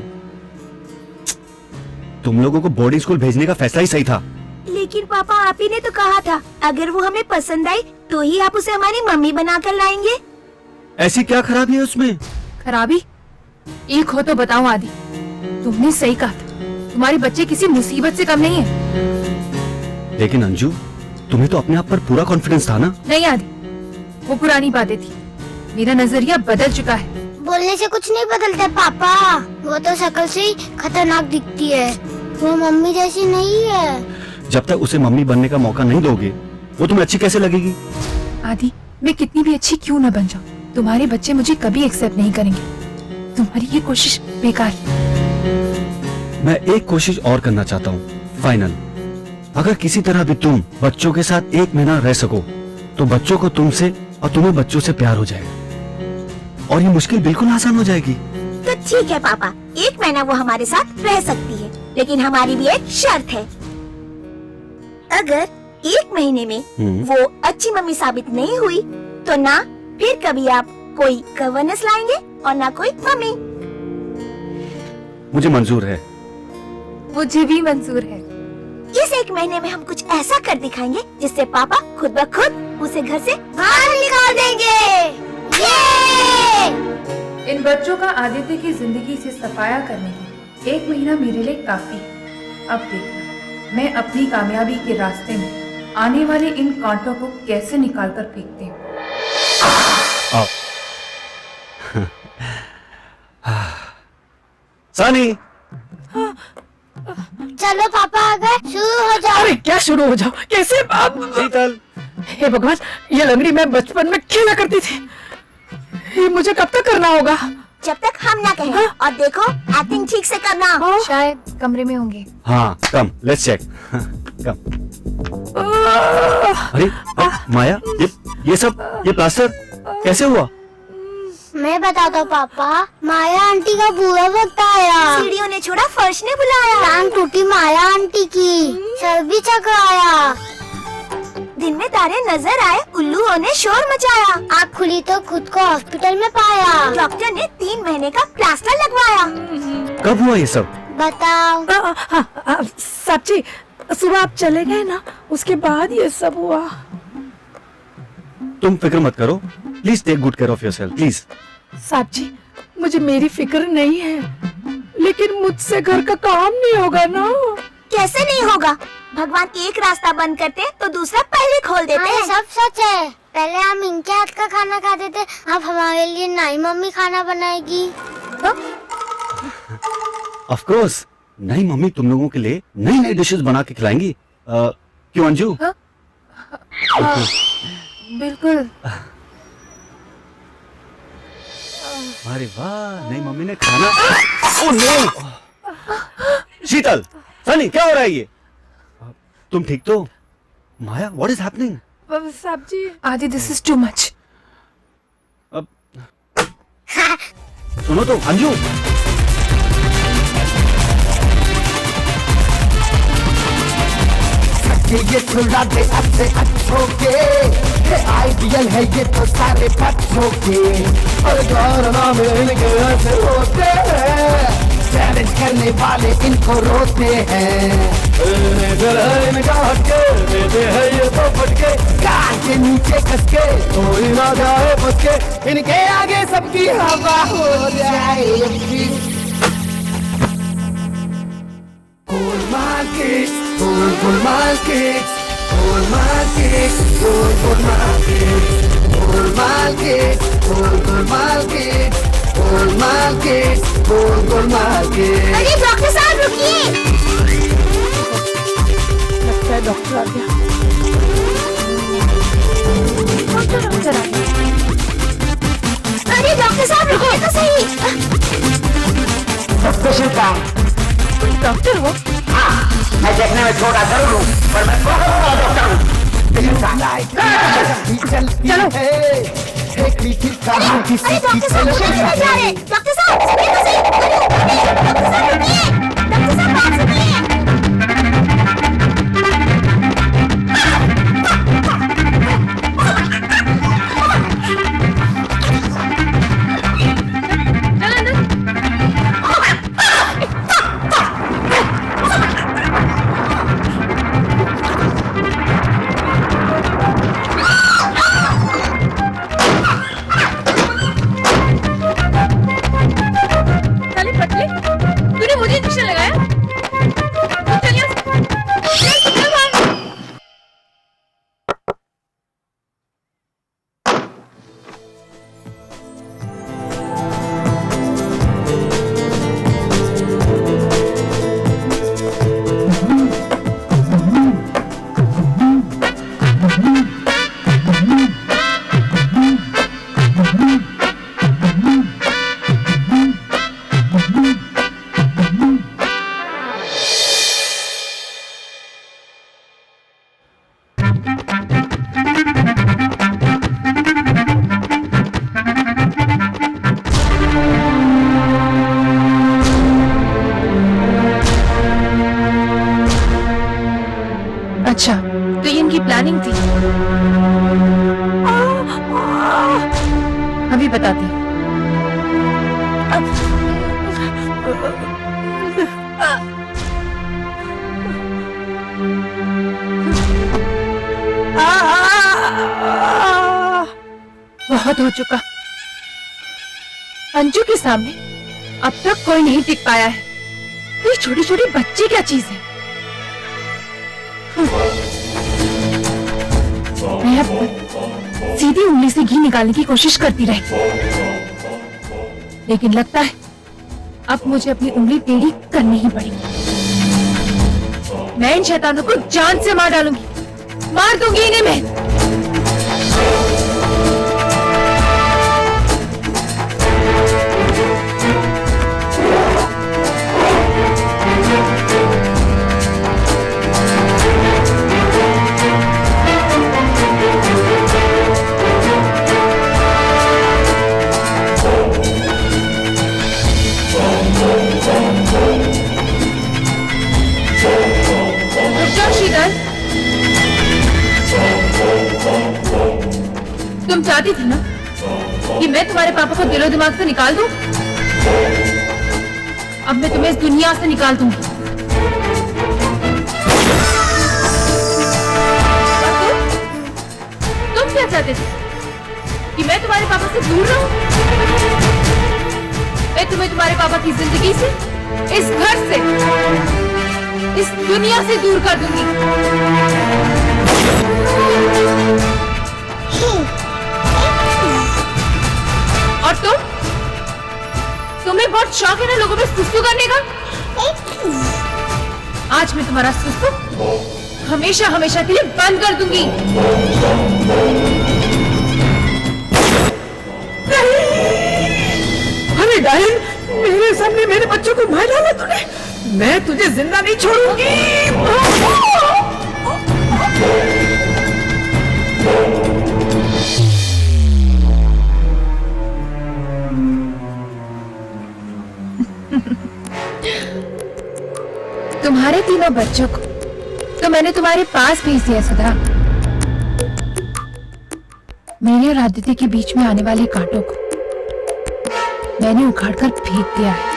तुम लोगों को बोर्डिंग स्कूल भेजने का फैसला ही सही था। लेकिन पापा, आप ही ने तो कहा था अगर वो हमें पसंद आई तो ही आप उसे हमारी मम्मी बनाकर लाएंगे। ऐसी क्या खराबी है उसमें? खराबी एक हो तो बताओ आदि। तुमने सही कहा था, तुम्हारे बच्चे किसी मुसीबत से कम नहीं है। लेकिन अंजू, तुम्हें तो अपने आप पर पूरा कॉन्फिडेंस था ना? नहीं आदि, वो पुरानी बातें थी। मेरा नजरिया बदल चुका है। बोलने से कुछ नहीं बदलता पापा। वो तो शक्ल से ही खतरनाक दिखती है, वो मम्मी जैसी नहीं है। जब तक उसे मम्मी बनने का मौका नहीं दोगे, वो तुम्हें अच्छी कैसे लगेगी? आदि, मैं कितनी भी अच्छी क्यों न बन जाऊं, तुम्हारे बच्चे मुझे कभी एक्सेप्ट नहीं करेंगे। तुम्हारी ये कोशिश बेकार है। मैं एक कोशिश और करना चाहता हूँ, फाइनल। अगर किसी तरह भी तुम बच्चों के साथ 1 महीना रह सको तो बच्चों को तुमसे और तुम्हें बच्चों से प्यार हो जाएगा और ये मुश्किल बिल्कुल आसान हो जाएगी। तो ठीक है पापा, 1 महीना वो हमारे साथ रह सकती है, लेकिन हमारी भी एक शर्त है। अगर 1 महीने में वो अच्छी मम्मी साबित नहीं हुई तो ना फिर कभी आप कोई गवर्नेंस लाएंगे और ना कोई मम्मी। मुझे मंजूर है। मुझे भी मंजूर है। इस 1 महीने में हम कुछ ऐसा कर दिखाएंगे जिससे पापा खुद ब खुद उसे घर से बाहर निकाल देंगे। इन बच्चों का आदित्य की जिंदगी से सफाया करने के 1 महीना मेरे लिए काफी है। अब देखना मैं अपनी कामयाबी के रास्ते में आने वाले इन कांटों को कैसे निकाल कर फेंकती हूँ। सनी, चलो पापा, आ गए, शुरू हो जाओ। अरे क्या शुरू हो जाओ? कैसे आप? शीतल, हे भगवान, ये लंगड़ी मैं बचपन में खेला करती थी। ये मुझे कब तक करना होगा? जब तक हम ना कहें। और देखो, एक्टिंग ठीक से करना। शायद कमरे में होंगे। हाँ, कम, लेट्स चेक। कम। अरे माया, ये सब, ये प्लास्टर कैसे हुआ? मैं बताता हूँ पापा। माया आंटी का बुरा वक्त आया, सीढ़ियों ने छोड़ा, फर्श ने बुलाया, टांग टूटी माया आंटी की, सर भी चकराया, दिन में तारे नजर आए, उल्लुओं ने शोर मचाया, आँख खुली तो खुद को हॉस्पिटल में पाया, डॉक्टर ने 3 महीने का प्लास्टर लगवाया। कब हुआ ये सब? बताओ। साहब जी, सुबह आप चले गए ना, उसके बाद ये सब हुआ। तुम फिक्र मत करो, please take good care of yourself, please. साहब जी, मुझे मेरी फिक्र नहीं है, लेकिन मुझसे घर का काम नहीं होगा ना। कैसे नहीं होगा? भगवान एक रास्ता बंद करते तो दूसरा पहले खोल देते हैं। सब सच है। पहले हम इनके हाथ का खाना खाते थे, अब हमारे लिए नई मम्मी खाना बनाएगी। ऑफ कोर्स, नई मम्मी तुम लोगों के लिए नई नई डिशेस बना के खिलाएंगी। क्यों अंजू? बिल्कुल। अरे वाह, नई मम्मी ने खाना। Oh no! शीतल, सनी, क्या हो रहा है ये? तुम ठीक तो? माया, व्हाट इज हैपनिंग? साहब जी, आदि, दिस इज टू मच। अब सुनो तो अंजू, ये खुला दे अच्छे अच्छों के, आइडियल है ये तो सारे बच्चों के, और कारना में इनके ऐसे होते हैं, चैलेंज करने वाले इनको रोते हैं, इनका हटके देते हैं ये तो फटके, कान के नीचे कसके कोई ना जाए बचके, इनके आगे सबकी हवा हो जाए। Market, Gold Market, Gold Market, Gold Market, Gold Market, Gold Market, Gold Market, Gold Market। अरे डॉक्टर साहब रुकिए। लगता है डॉक्टर आ गया। डॉक्टर हो? मैं देखने में छोटा जरूर हूँ, पर मैं बहुत बड़ा डॉक्टर हूँ। चलो। डॉक्टर साहब, सुनिए तो सही। डॉक्टर साहब, बात सुनिए। तूने मुझे इंजेक्शन लगाया? चल यहाँ से। चल भाग। अच्छा, तो ये इनकी प्लानिंग थी। अभी बताती हूँ। बहुत हो चुका। अंजू के सामने अब तक कोई नहीं टिक पाया है। ये छोटी छोटी बच्ची क्या चीज है? मैं अब सीधी उंगली से घी निकालने की कोशिश करती रही, लेकिन लगता है अब मुझे अपनी उंगली टेढ़ी करनी ही पड़ेगी। मैं इन शैतानों को जान से मार डालूंगी, मार दूंगी इन्हें मैं। तुम चाहती थी ना कि मैं तुम्हारे पापा को दिलो दिमाग से निकाल दूं? अब मैं तुम्हें इस दुनिया से निकाल दूंगी। तुम क्या चाहते थे? कि मैं तुम्हारे पापा से दूर रहूं? मैं तुम्हें तुम्हारे पापा की जिंदगी से, इस घर से, इस दुनिया से दूर कर दूंगी। और तुम्हें बहुत शौक है ना लोगों में सुसु करने का? आज मैं तुम्हारा सुसु हमेशा हमेशा के लिए बंद कर दूंगी। अरे डायन, मेरे सामने मेरे बच्चों को मार डाला तूने। मैं तुझे जिंदा नहीं छोड़ूंगी। तुम्हारे तीनों बच्चों को तो मैंने तुम्हारे पास भेज दिया सुधा। मेरे और आदित्य के बीच में आने वाले कांटों को मैंने उखाड़कर फेंक दिया है।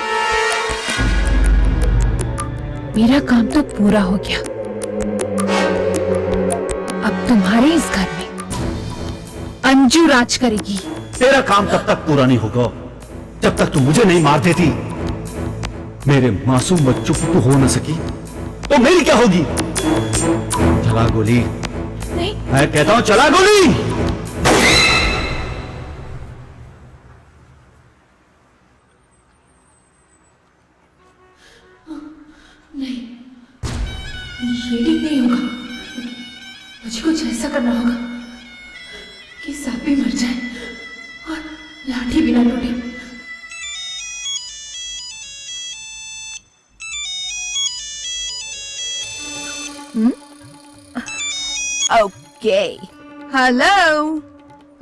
मेरा काम तो पूरा हो गया। अब तुम्हारे इस घर में अंजू राज करेगी। तेरा काम तब तक पूरा नहीं होगा जब तक तू मुझे नहीं मार देती। मेरे मासूम बच्चों की तू हो न सकी तो मेरी क्या होगी? चला गोली। नहीं, मैं कहता हूं चला गोली। नहीं, ये ठीक नहीं होगा। मुझे कुछ ऐसा करना होगा कि सांप भी मर जाए और लाठी भी ना टूटे। ओके। हेलो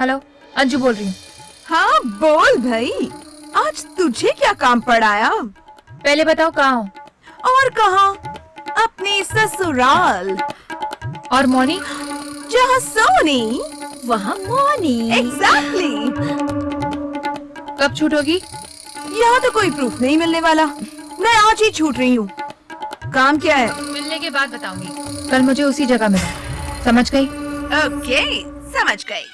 हेलो, अंजू बोल रही हूँ। हाँ बोल भाई, आज तुझे क्या काम पड़ाया? पहले बताओ कहाँ हो? और कहाँ? अपनी ससुराल। और मौनी? जहाँ सोनी वहाँ मौनी। एग्जैक्टली। कब छूट होगी? यहाँ तो कोई प्रूफ नहीं मिलने वाला, मैं आज ही छूट रही हूँ। काम क्या है? मिलने के बाद बताऊंगी। कल मुझे उसी जगह मिलो, समझ गई? ओके, समझ गई।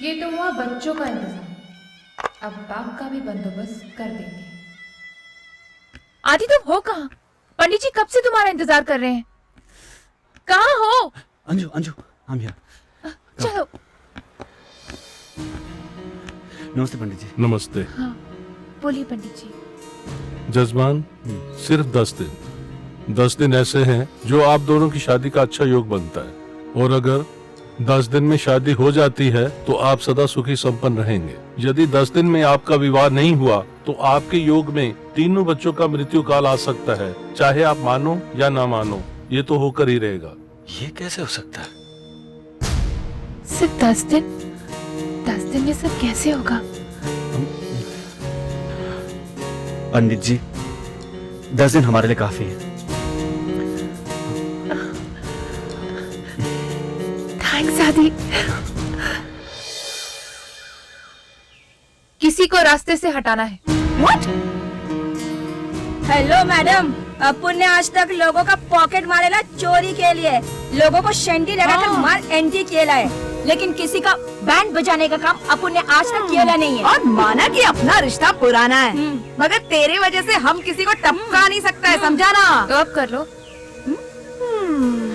ये तो हुआ बच्चों का इंतजाम, अब बाप का भी बंदोबस्त कर देंगे। आदि तुम हो कहाँ? पंडित जी कब से तुम्हारा इंतजार कर रहे हैं। कहाँ हो? अंजू अंजू हम यहाँ। चलो। नमस्ते पंडित जी। नमस्ते। हाँ बोलिए पंडित जी। जजमान, सिर्फ 10 दिन ऐसे हैं जो आप दोनों की शादी का अच्छा योग बनता है, और अगर 10 दिन में शादी हो जाती है तो आप सदा सुखी संपन्न रहेंगे। यदि 10 दिन में आपका विवाह नहीं हुआ तो आपके योग में तीनों बच्चों का मृत्यु काल आ सकता है, चाहे आप मानो या ना मानो, ये तो होकर ही रहेगा। ये कैसे हो सकता है? सिर्फ 10 दिन? 10 दिन ये सब कैसे होगा? पंडित जी 10 दिन हमारे लिए काफी है। थैंक्स आदि। किसी को रास्ते से हटाना है। What? हेलो मैडम, अपन ने आज तक लोगों का पॉकेट मारेला चोरी के लिए, लोगों को शेंडी लगाकर मार एंटी किया है, लेकिन किसी का बैंड बजाने का काम अपन ने आज तक किया नहीं है। और माना कि अपना रिश्ता पुराना है, मगर तेरी वजह से हम किसी को टपका नहीं सकता है, समझा ना? तो अब कर लो,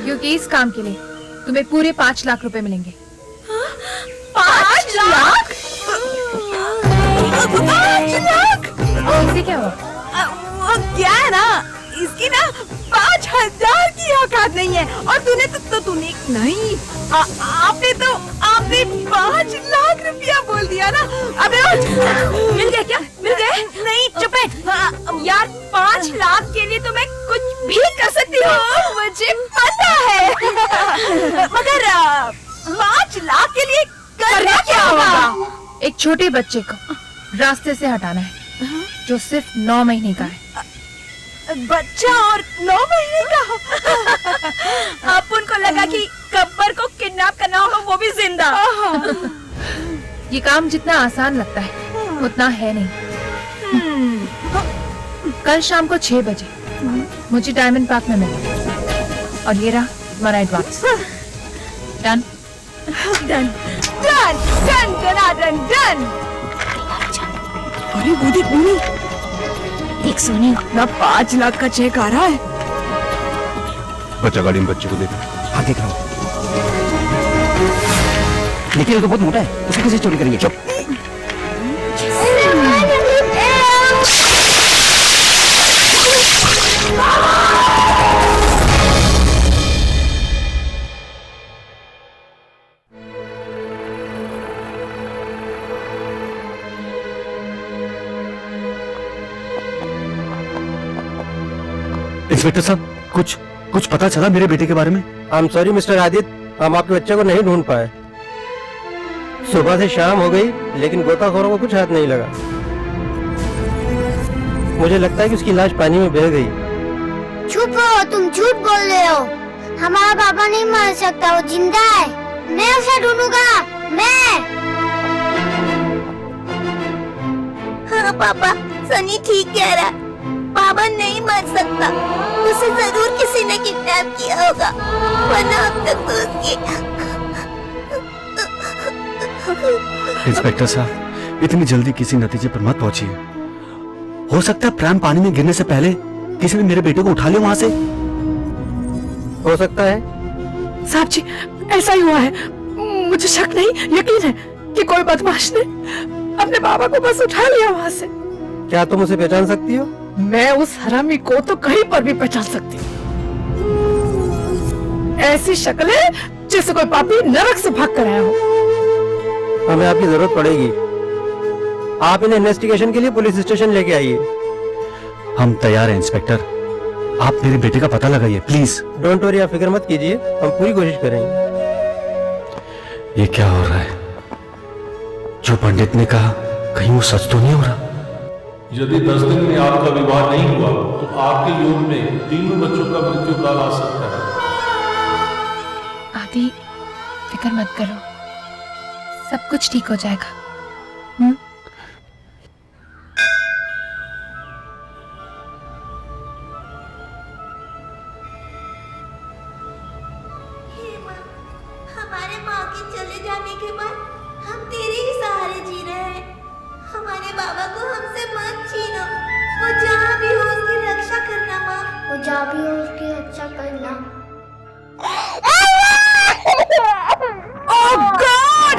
क्योंकि इस काम के लिए तुम्हें पूरे 5 लाख रुपए मिलेंगे। 5 लाख? 5 लाख? इससे क्या हुआ? वो क्या है ना, इसकी ना 5,000 की औकात नहीं है, और तूने नहीं, आपने 5 लाख रुपया बोल दिया ना। अबे मिल गया क्या? मिल गए? नहीं चुप है यार, 5 लाख के लिए तो मैं कुछ भी कर सकती हूँ, मुझे पता है। मगर 5 लाख के लिए करना क्या होगा? एक छोटे बच्चे को रास्ते से हटाना है जो सिर्फ 9 महीने का है। बच्चा और 9 महीने का? आप उनको लगा कि गब्बर को किडनैप करना होगा, वो भी जिंदा। ये काम जितना आसान लगता है उतना है नहीं। कल शाम को 6 बजे मुझे डायमंड पार्क में मिलना, और ये रहा तुम्हारा advance. Done? Done done done done done. अरे वो देख मम्मी, देख सोनी, अपना 5 लाख का चेक आ रहा है। बच्चा गाड़ी में बच्चे को देख। हाँ देख रहा हूँ, लेकिन ये तो बहुत मोटा है, उसे कैसे चोरी करेंगे? चुप। इंस्पेक्टर साहब, कुछ पता चला मेरे बेटे के बारे में? I am sorry mister Aditya, हम आपके बच्चे को नहीं ढूंढ पाए। सुबह से शाम हो गई, लेकिन गोताखोरों को कुछ हाथ नहीं लगा। मुझे लगता है कि उसकी लाश पानी में बह गई। चुप रहो, तुम झूठ बोल रहे हो। हमारा पापा नहीं मर सकता, वो जिंदा है। मैं उसे ढूंढूंगा, मैं। हाँ पापा, सनी ठीक कह रहा है, पापा नहीं मर सकता, उसे जरूर किसी ने किडनैप किया होगा, वरना अब तक तो उसकी। इंस्पेक्टर साहब, इतनी जल्दी किसी नतीजे पर मत पहुंचिए। हो सकता है प्रैम पानी में गिरने से पहले किसी ने मेरे बेटे को उठा लिया वहां से। हो सकता है साहब जी, ऐसा ही हुआ है। मुझे शक नहीं, यकीन है कि कोई बदमाश ने अपने बाबा को बस उठा लिया वहां से। क्या तुम उसे पहचान सकती हो? मैं उस हरामी को तो कहीं पर भी पहचान सकती हूँ। ऐसी शक्लें जैसे कोई पापी नरक से भाग कर आया हो। हमें आपकी जरूरत पड़ेगी, आप इन्हें इन्वेस्टिगेशन के लिए पुलिस स्टेशन लेके आइए। हम तैयार हैं इंस्पेक्टर, आप मेरे बेटे का पता लगाइए प्लीज। डोंट वरी, आप फिक्र मत कीजिए, हम पूरी कोशिश करेंगे। ये क्या हो रहा है? जो पंडित ने कहा कहीं वो सच तो नहीं हो रहा? यदि 10 दिन में आपका विवाह नहीं हुआ तो आपके योग में तीनों बच्चों का मृत्यु काल आ सकता है। आदि, फिक्र मत करो, सब कुछ ठीक हो जाएगा। हमारे माँ के चले जाने के बाद हम तेरे ही सहारे जी रहे हैं। हमारे बाबा को हमसे मत छीनो। वो जहाँ भी हो उसकी रक्षा करना माँ। वो जहाँ भी हो उसकी रक्षा करना। Oh God!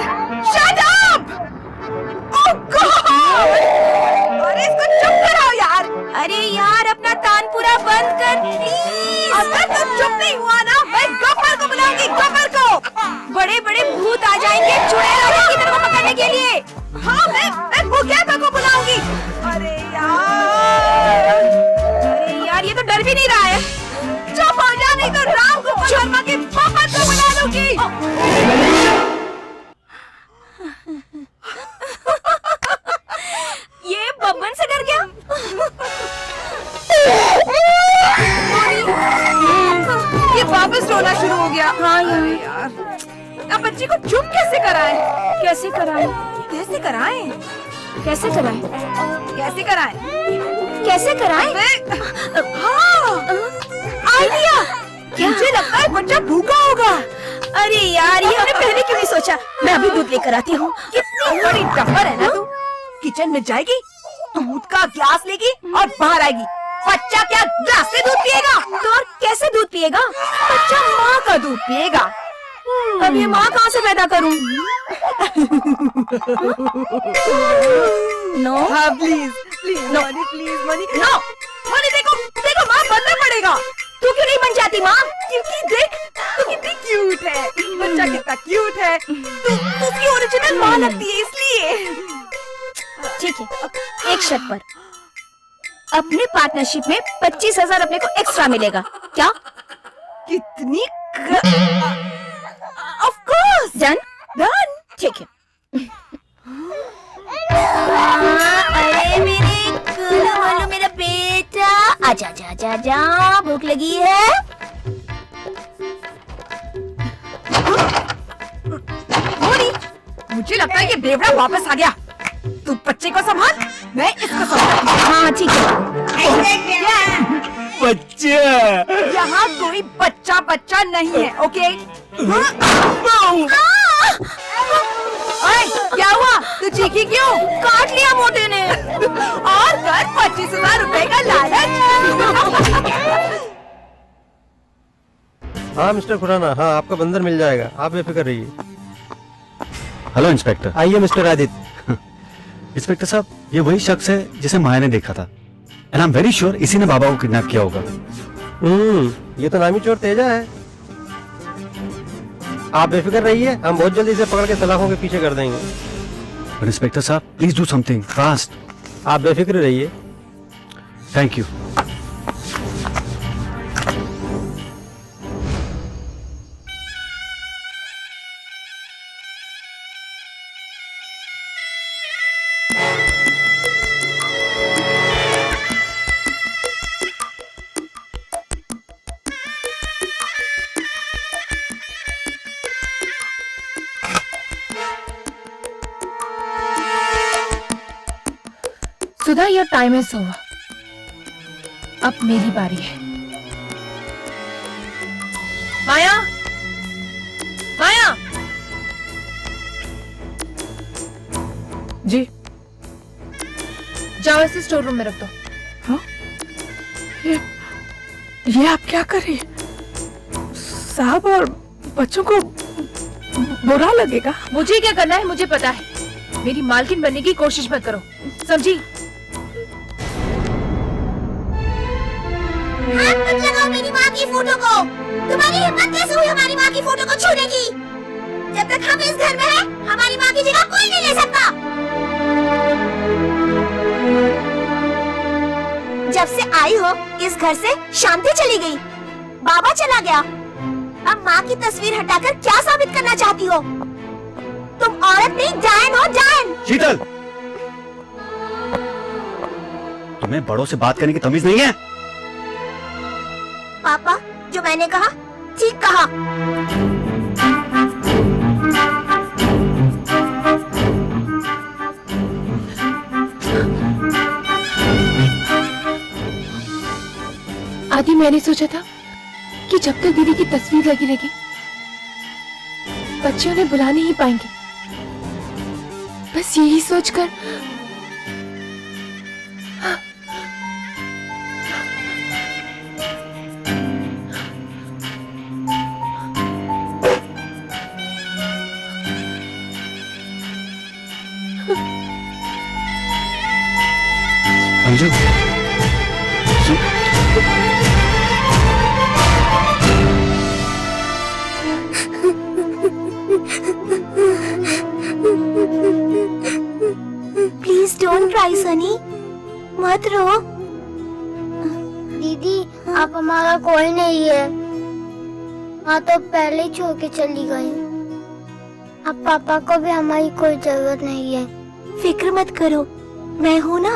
Shut up! Oh God! अरे इसको चुप कराओ यार। अरे यार अपना तानपुरा बंद कर प्लीज। अगर तुम चुप नहीं हुआ ना, मैं गब्बर को बुलाऊंगी, गब्बर को। बड़े बड़े भूत आ जाएंगे चुड़ैल औरत की तरफ पकड़ने के लिए। हाँ मैं भूखेबा को बुलाऊंगी। अरे यार ये तो डर भी नहीं रहा है। चुप हो जा नहीं तो राम गोपाल शर्मा की पापा को बुला लूंगी। ये बब्बन से डर गया। ये वापस रोना शुरू हो गया। हाँ यार अब बच्ची को चुप कैसे कराएं? कैसे कराएं? कैसे कराएं? कैसे कराएं? कैसे कराएं? कैसे कराएं? हाँ आइडिया। मुझे लगता है बच्चा भूखा होगा। अरे यार ये हमने पहले क्यों नहीं सोचा? मैं अभी दूध लेकर आती हूँ। कितनी बड़ी टप्पर है ना तू। किचन में जाएगी, दूध का ग्लास लेगी और बाहर आएगी। बच्चा क्या ग्लास से दूध पिएगा? तो और कैसे दूध पिएगा? बच्चा माँ का दूध पिएगा। अब ये माँ कहाँ से पैदा करूँ? नो हाँ please please no please money no money देखो माँ बनना पड़ेगा। तू क्यों नहीं बन जाती माँ? क्योंकि देख तू कितनी क्यूट है। बच्चा कितना क्यूट है। तू उसकी ओरिजिनल माँ लगती है इसलिए। ठीक है एक शर्त पर, अपने पार्टनरशिप में 25,000 अपने को एक्स्ट्रा मिलेगा। क्या? कितनी ऑफ कोर्स डन डन। ठीक है। अरे मेरे बोलो मेरा बेटा आजा आजा आजा आजा, भूख लगी है। मुझे लगता है ये बेवड़ा वापस आ गया। तू बच्चे को संभाल, मैं इसको संभाल। हाँ ठीक है। बच्चा यहाँ कोई बच्चा नहीं है, ओके? क्या हुआ? तू चीखी क्यों? काट लिया मोटे ने। और कर 25,000 रुपए का लालच। हाँ मिस्टर खुराना, हाँ आपका बंदर मिल जाएगा, आप बेफिक्र रहिए। Hello inspector. आइए मिस्टर आदित्य। इंस्पेक्टर साहब ये वही शख्स है जिसे माया ने देखा था। And I am very sure इसी ने बाबा को किडनैप किया होगा। ये तो नामी चोर तेजा है। आप बेफिक्र रहिए, हम बहुत जल्दी इसे पकड़ के सलाखों के पीछे कर देंगे। पर इंस्पेक्टर साहब प्लीज डू समथिंग फास्ट। आप बेफिक्र रहिए। Thank you. Sudha your time is over, अब मेरी बारी है। माया माया जी जाओ इसे स्टोर रूम में रख दो। हाँ? ये आप क्या कर रही? साहब और बच्चों को बुरा लगेगा। मुझे क्या करना है मुझे पता है। मेरी मालकिन बनने की कोशिश मत करो, समझी? हाथ मत लगाओ मेरी माँ की फोटो को। तुम्हारी हिम्मत कैसे हुई हमारी माँ की फोटो को छूने की? जब तक हम इस घर में हैं, हमारी माँ की जगह कोई नहीं ले सकता। जब से आई हो इस घर से शांति चली गई। बाबा चला गया। अब माँ की तस्वीर हटाकर क्या साबित करना चाहती हो? तुम औरत नहीं डायन हो, डायन। शीतल, तुम्हें बड़ों से बात करने की तमीज नहीं है? पापा, जो मैंने कहा ठीक कहा। आदि, मैंने सोचा था कि जब तक दीदी की तस्वीर लगी रहेगी बच्चे उन्हें बुला नहीं पाएंगे। बस यही सोचकर Anju, please don't cry Sunny, मत रो। दीदी, आप हमारा कोई नहीं है। माँ तो पहले ही छोड़ के चली गई। अब पापा को भी हमारी कोई जरूरत नहीं है। फिक्र मत करो, मैं हूँ ना।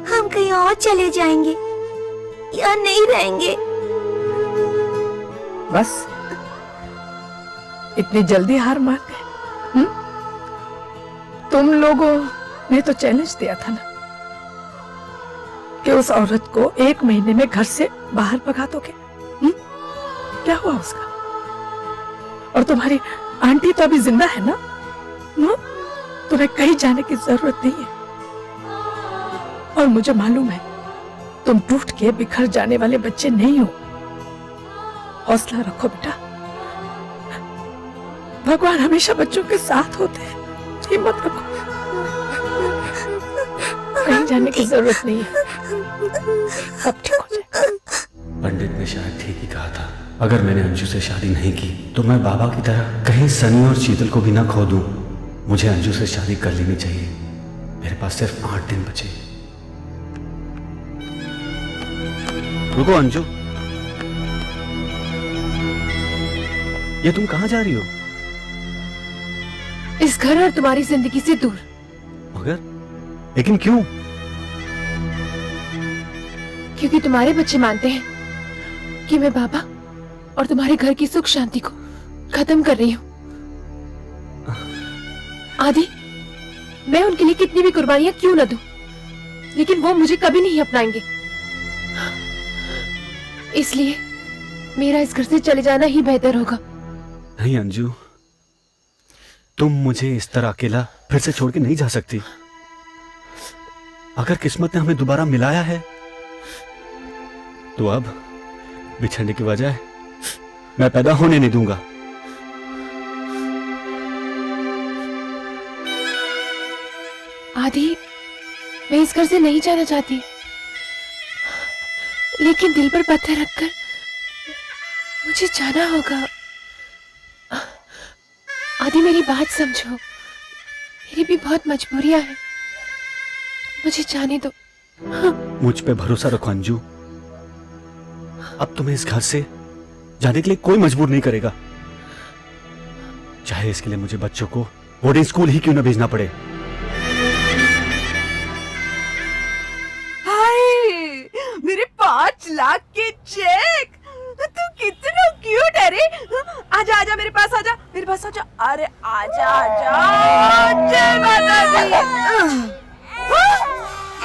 हम कहीं और चले जाएंगे या नहीं रहेंगे। बस इतनी जल्दी हार मान गए? तुम लोगों ने तो चैलेंज दिया था ना कि उस औरत को 1 महीने में घर से बाहर भगा दोगे। क्या हुआ उसका? और तुम्हारी आंटी तो अभी जिंदा है ना? तुम्हें कहीं जाने की जरूरत नहीं है। और मुझे मालूम है तुम टूट के बिखर जाने वाले बच्चे नहीं हो। हौसला रखो बेटा, भगवान हमेशा बच्चों के साथ होते हैं। हिम्मत रखो, कहीं जाने की जरूरत नहीं है, सब ठीक हो जाएगा। पंडित ने शायद ठीक ही कहा था। अगर मैंने अंजू से शादी नहीं की तो मैं बाबा की तरह कहीं सनी और शीतल को भी ना खो दूं। मुझे अंजू से शादी कर लेनी चाहिए। मेरे पास सिर्फ 8 दिन बचे। रुको अंजू, ये तुम कहाँ जा रही हो? इस घर और तुम्हारी जिंदगी से दूर। मगर लेकिन क्यों? क्योंकि तुम्हारे बच्चे मानते हैं कि मैं बाबा और तुम्हारे घर की सुख शांति को खत्म कर रही हूँ। आदि, मैं उनके लिए कितनी भी कुर्बानियां क्यों न दूं, लेकिन वो मुझे कभी नहीं अपनाएंगे। इसलिए मेरा इस घर से चले जाना ही बेहतर होगा। नहीं अंजू, तुम मुझे इस तरह अकेला फिर से छोड़ के नहीं जा सकती। अगर किस्मत ने हमें दोबारा मिलाया है तो अब बिछड़ने की बजाय मैं पैदा होने नहीं दूंगा। आदि, मैं इस घर से नहीं जाना चाहती, लेकिन दिल पर पत्थर रखकर मुझे जाना होगा। आदि, मेरी बात समझो, मेरी भी बहुत मजबूरियां हैं, मुझे जाने दो। मुझ पे भरोसा रखो अंजू। अब तुम्हें इस घर से जाने के लिए कोई मजबूर नहीं करेगा, चाहे इसके लिए मुझे बच्चों को बोर्डिंग स्कूल ही क्यों न भेजना पड़े। मेरे 5 लाख के चेक। तू कितना क्यूट है रे। आजा आजा मेरे पास आजा, मेरे पास आजा। अरे आजा आजा। जय माता दी।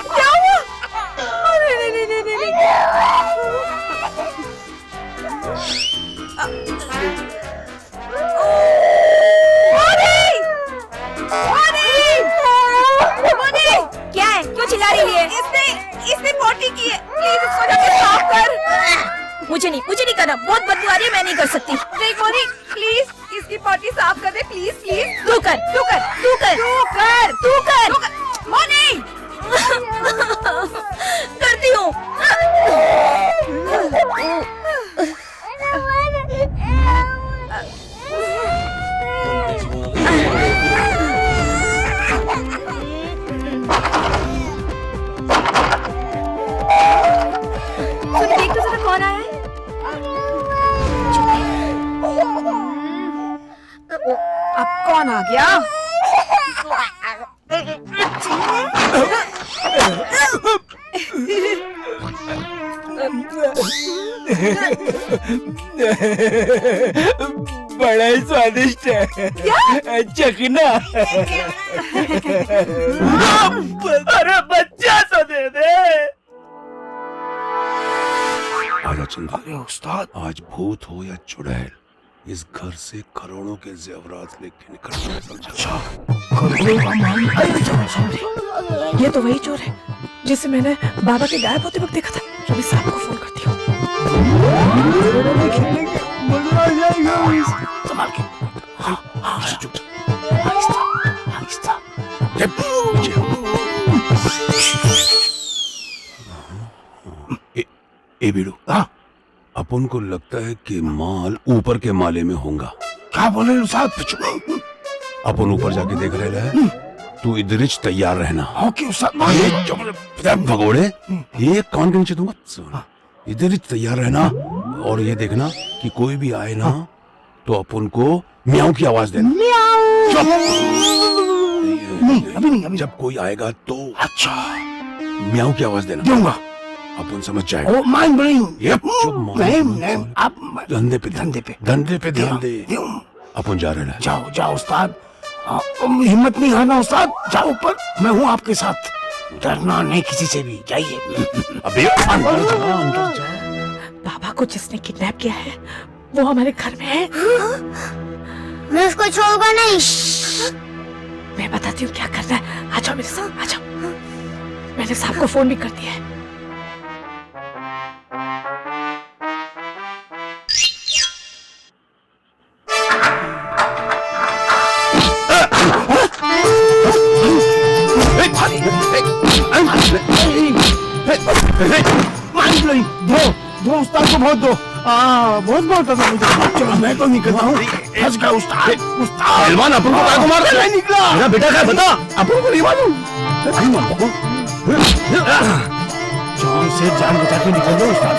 क्या हुआ? अरे नहीं नहीं नहीं नहीं। क्या है? क्यों चिल्ला रही है? इसने पोटी की है। प्लीज इसको जाके साफ कर। मुझे नहीं करना, बहुत बदबू आ रही है, मैं नहीं कर सकती। देख मोनी, प्लीज इसकी पोटी साफ कर दे। Please please. तू कर तू कर तू कर तू कर तू कर मोनी। करती हूँ। कौन आ गया? बड़ा ही स्वादिष्ट है। चखना। अरे बच्चा तो दे दे। आजा चंदा। अरे उस्ताद, आज भूत हो या चुड़ैल, इस घर से करोड़ों के जेवरात लेके निकलना है, समझा? ये तो वही चोर है जिसे मैंने बाबा के गायब होते वक्त देखा था। रवि साहब को फोन करती हूँ। संभाल के। ए बीड़ू, अपन को लगता है कि माल ऊपर के माले में होगा। क्या बोले उस्ताद? अपन ऊपर जाके देख रहे हैं। तू इधर तैयार रहना। ओके उस्ताद। भगोड़े, ये कान के नीचे दूंगा। सुन, इधर तैयार रहना और ये देखना कि कोई भी आए ना तो अपन को म्याऊ की आवाज देना। नहीं, अभी नहीं। जब कोई आएगा तो अच्छा म्याऊ की आवाज देना। दूंगा। अपन समझ जाएगा। ओ माइंड ब्लोइंग। नहीं, आप धंधे पे ध्यान दे। अपन जा रहे हैं। जाओ उस्ताद। हिम्मत नहीं हारना उस्ताद। जाओ ऊपर, मैं हूँ आपके साथ। डरना नहीं किसी से भी। जाइए। अबे अंदर जा। बाबा को जिसने किडनैप किया है वो हमारे घर में है। मैं उसको छोड़ूंगा नहीं। मैं बताती हूँ क्या करना है। आ जाओ मेरे साथ, आ जाओ। मैंने साहब को फोन भी कर दिया है। दो उस्ताद को बहुत दो। बहुत बोलता था मुझे। चलो मैं तो निकलता हूँ। फंस गया उस्ताद। पहलवान, अपन को काहे को मार रहा है? निकला। मेरा बेटा क्या बता? अपन को नहीं मालूम। जान से जान बचा के निकल दो उस्ताद।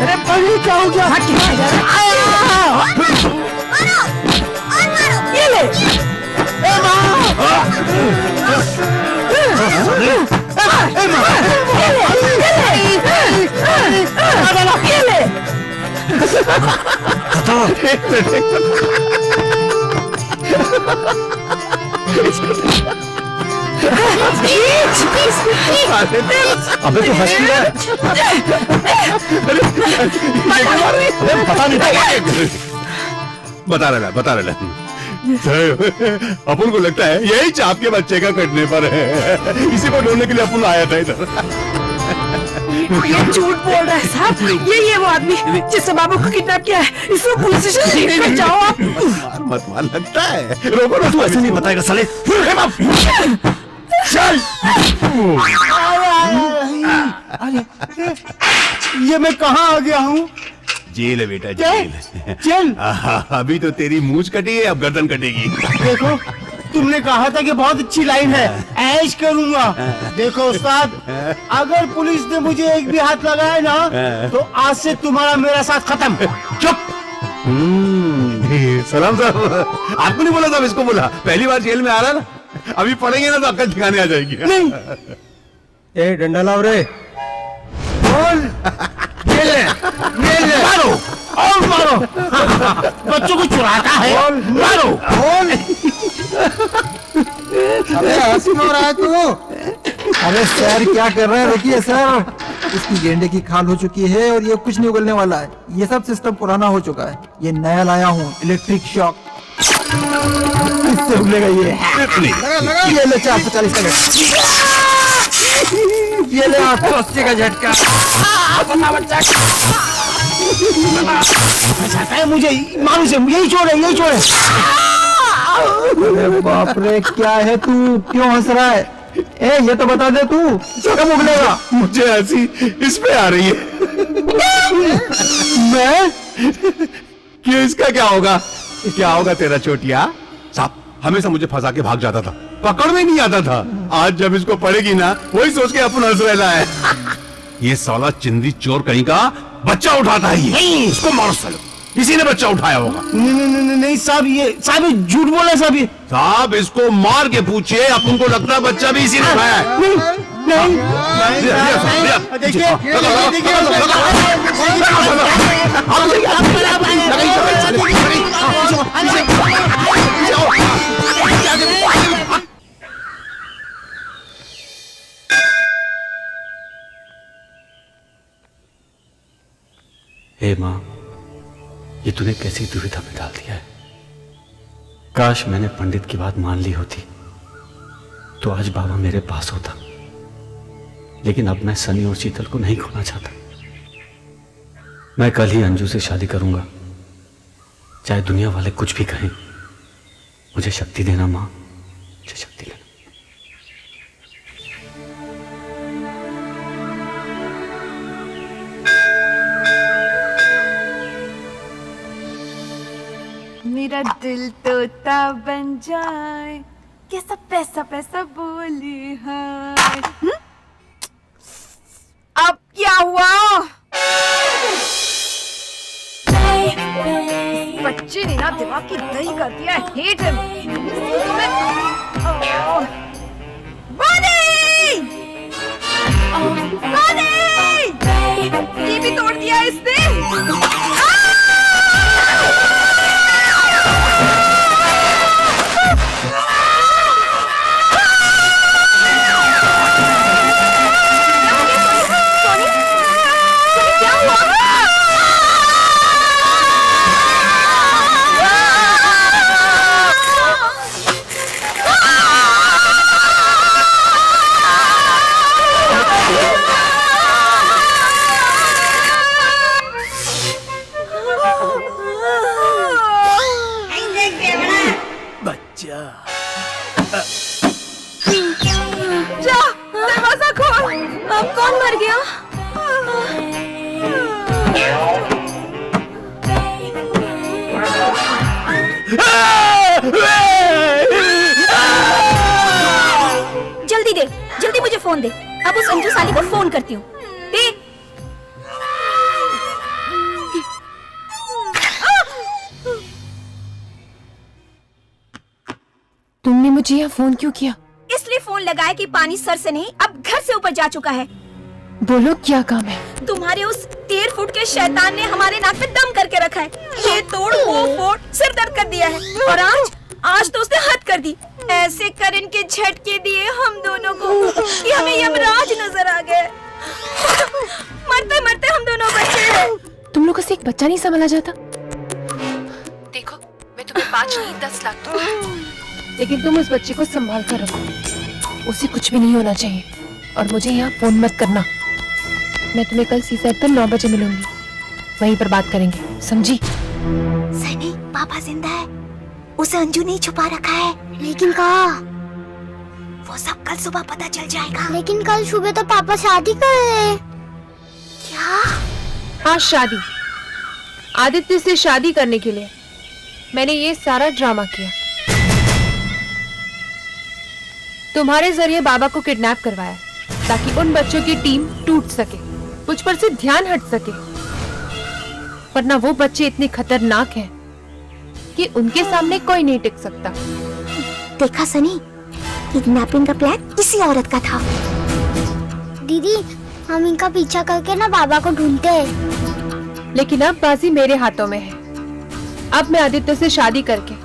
अरे पहले क्या हो गया? ये ले। अबे तो हंस रहा है। पता नहीं। बता रहा अपन को लगता है यही चाप के बच्चे का कटने पर है। इसी को ढूंढने के लिए अपन आया था इधर। ये झूठ बोल रहा है साहब। ये वो आदमी जिसने बाबू को किडनैप किया है। इसको पुलिस स्टेशन लेकर जाओ आप। मत मार, लगता है। रोको, तू ऐसे नहीं बताएगा साले। चल। अरे ये मैं कहाँ आ गया हूँ? जेल है बेटा, जेल। चल। अभी तो तेरी मूंछ कटी है, अब गर्दन कटेगी। देखो, तुमने कहा था कि बहुत अच्छी लाइन है, ऐश करूंगा। देखो उस्ताद, अगर पुलिस ने मुझे एक भी हाथ लगाया ना तो आज से तुम्हारा मेरा साथ खत्म। चुप। सलाम साहब, आपको नहीं बोला था, इसको बोला। पहली बार जेल में आ रहा ना, अभी पढ़ेंगे ना तो अक्ल ठिकाने आ जाएगी। नहीं। ए डंडा लाओ रे। बोल। ये ले। मारो और मारो। बच्चों को चुराता है। मारो। अबे हंस क्यों रहा है तू? अरे सर क्या कर रहे हैं? रुकिए सर। इसकी गेंडे की खाल हो चुकी है और ये कुछ नहीं उगलने वाला है। ये सब सिस्टम पुराना हो चुका है। ये नया लाया हूँ, इलेक्ट्रिक शॉक। इससे उगलेगा ये। ये ले 440 का झटका। ये ले 880 का झटका। है मुझे मारू से। यही चोर है, यही चोर है। अरे बाप रे, क्या है तू? क्यों हंस रहा है? ए ये तो बता दे तू कब उगलेगा? मुझे हंसी इस पे आ रही है। मैं? क्यों, इसका क्या होगा? क्या होगा तेरा चोटिया? साहब हमेशा मुझे फंसा के भाग जाता था, पकड़ में नहीं आता था। आज जब इसको पड़ेगी ना, वही सोच के अपन हंस रहा है। ये साला चिंदी चोर कहीं का बच्चा उठाता है। ये इसको मारो सालो। किसी ने बच्चा उठाया होगा। नहीं साहब, ये झूठ बोला साहब। ये साहब इसको मार के पूछिए, अब उनको लगता है बच्चा भी इसी ने उठाया है। हे माँ, ये तूने कैसी दुविधा में डाल दिया है। काश मैंने पंडित की बात मान ली होती तो आज बाबा मेरे पास होता, लेकिन अब मैं सनी और शीतल को नहीं खोना चाहता। मैं कल ही अंजू से शादी करूंगा, चाहे दुनिया वाले कुछ भी कहें। मुझे शक्ति देना माँ, मुझे शक्ति देना। मेरा दिल तोता बन जाए, कैसा पैसा पैसा बोली है। अब क्या हुआ? बच्चे ने ना दिमाग की दही कर दिया। Hate him. ये भी तोड़ दिया इसने। जा, दरवाजा खोल। अब कौन मर गया? जल्दी दे, जल्दी मुझे फोन दे। अब उस अंजू साली को फोन करती हूँ। दे। तुमने मुझे यहाँ फोन क्यों किया? इसलिए फोन लगाया कि पानी सर से नहीं, अब घर से ऊपर जा चुका है। बोलो क्या काम है? तुम्हारे उस 13 फुट के शैतान ने हमारे नाक पे दम करके रखा है। ये तोड़ वो फोड़, सिर दर्द कर दिया है। और आज तो उसने हद कर दी। ऐसे करंट के झटके दिए हम दोनों को कि हमें यमराज नजर आ गए। मरते मरते हम दोनों बचे। तुम लोगों से एक बच्चा नहीं संभाला जाता? देखो, मैं तुम्हें 5 नहीं 10 लाख दूंगा, लेकिन तुम उस बच्चे को संभाल कर रखो। उसे कुछ भी नहीं होना चाहिए। और मुझे यहाँ फोन मत करना। मैं तुम्हें कल सीसाइड पर 9 बजे मिलूंगी, वहीं पर बात करेंगे, समझी? सनी, पापा जिंदा है। उसे अंजू ने छुपा रखा है। लेकिन कहाँ? वो सब कल सुबह पता चल जाएगा। लेकिन कल सुबह तो पापा शादी कर रहे हैं। क्या? हाँ, शादी। आदित्य से शादी करने के लिए मैंने ये सारा ड्रामा किया। तुम्हारे जरिए बाबा को किडनैप करवाया ताकि उन बच्चों की टीम टूट सके, मुझ पर से ध्यान हट सके। वरना वो बच्चे इतने खतरनाक हैं कि उनके सामने कोई नहीं टिक सकता। देखा सनी, किडनैपिंग का प्लान इसी औरत का था। दीदी, हम इनका पीछा करके ना बाबा को ढूंढते हैं। लेकिन अब बाजी मेरे हाथों में है। अब मैं आदित्य से शादी करके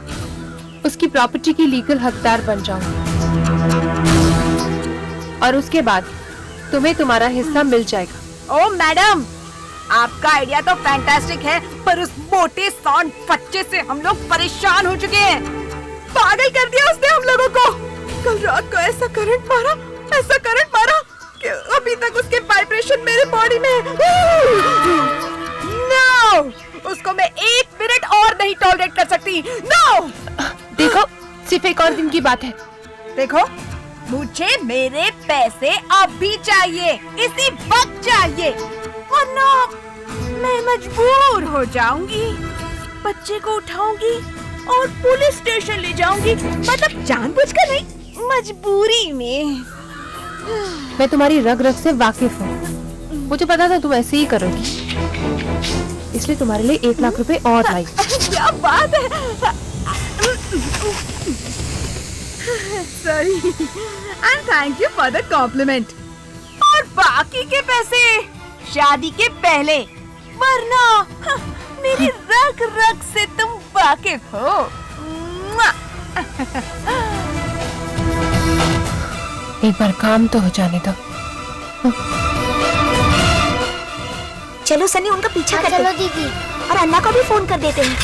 उसकी प्रॉपर्टी की लीगल हकदार बन जाऊंगी, और उसके बाद तुम्हें तुम्हारा हिस्सा मिल जाएगा। ओ मैडम, आपका आइडिया तो फैंटास्टिक है, पर उस मोटे सांड बच्चे से हम लोग परेशान हो चुके हैं। पागल कर दिया उसने हम लोगों को। कल रात को ऐसा करंट मारा कि अभी तक उसके वाइब्रेशन मेरे बॉडी में है। नो, उसको मैं 1 मिनट और नहीं टॉलरेट कर सकती। नो। देखो, सिर्फ एक और दिन की बात है। देखो, मुझे मेरे पैसे अभी चाहिए, इसी वक्त चाहिए, वरना मैं मजबूर हो जाऊंगी। बच्चे को उठाऊंगी और पुलिस स्टेशन ले जाऊंगी। मतलब जानबूझकर नहीं, मजबूरी में। मैं तुम्हारी रग रग से वाकिफ हूँ। मुझे पता था तुम ऐसे ही करोगी। इसलिए तुम्हारे लिए 1 लाख रुपए और लाई। क्या बात है। Sorry and thank you for the compliment. और बाकी के पैसे शादी के पहले, वरना मेरी रग रग से तुम वाकिफ हो। एक बार काम तो हो जाने दो। चलो सनी उनका पीछा करते चलो दीदी। और अन्ना को भी फोन कर देते हैं।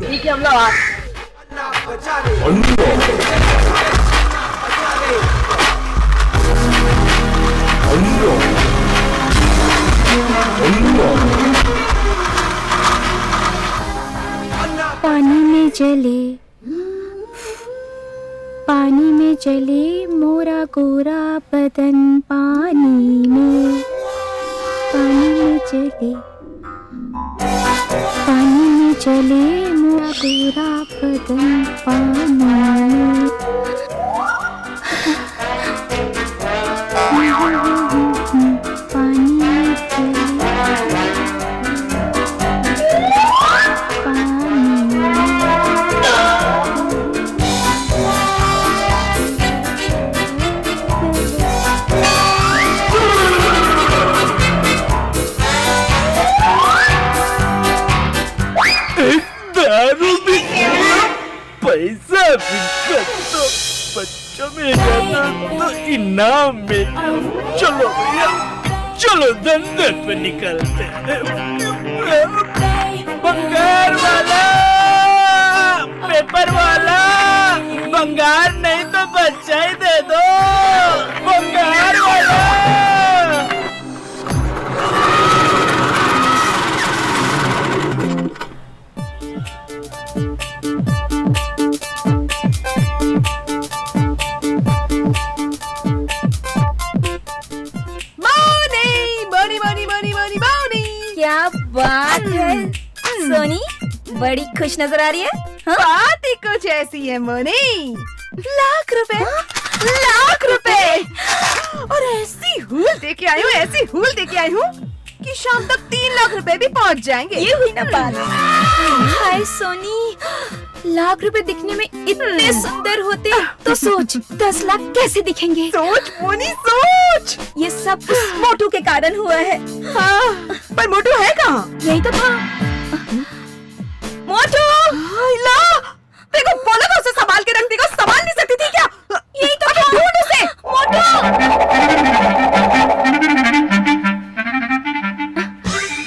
ठीक है हम लोग पानी में जले, पानी में जले मोरा गोरा बदन, पानी में जले, पानी में जले मोरा गोरा बदन, पानी में। पानी में जले, पैसा भी तो बच्चों में जाना तो इनाम में। चलो भैया चलो धंधे पे निकलते हैं। बंगार वाला, पेपर वाला, बंगार नहीं तो बच्चा ही दे दो। बंगार वाला। क्या बात है सोनी, बड़ी खुश नजर आ रही है। हाँ? बात ही कुछ ऐसी है मोनी। लाख रुपए, लाख रुपए। और ऐसी हूल दे के आई हूँ, ऐसी हूल दे के आई हूँ कि शाम तक 3 लाख रुपए भी पहुँच जाएंगे। ये हुई ना बात। हाय सोनी, लाख रुपए दिखने में इतने सुंदर होते तो सोच 10 लाख कैसे दिखेंगे। सोच मोनी सोच। ये सब उस मोटू के कारण हुआ है। हाँ, पर मोटू है कहाँ? यही तो था। मोटू देखो बोला था उसे संभाल के रखने को, संभाल नहीं सकती थी क्या? यही तो था। ढूंढ उसे मोटू।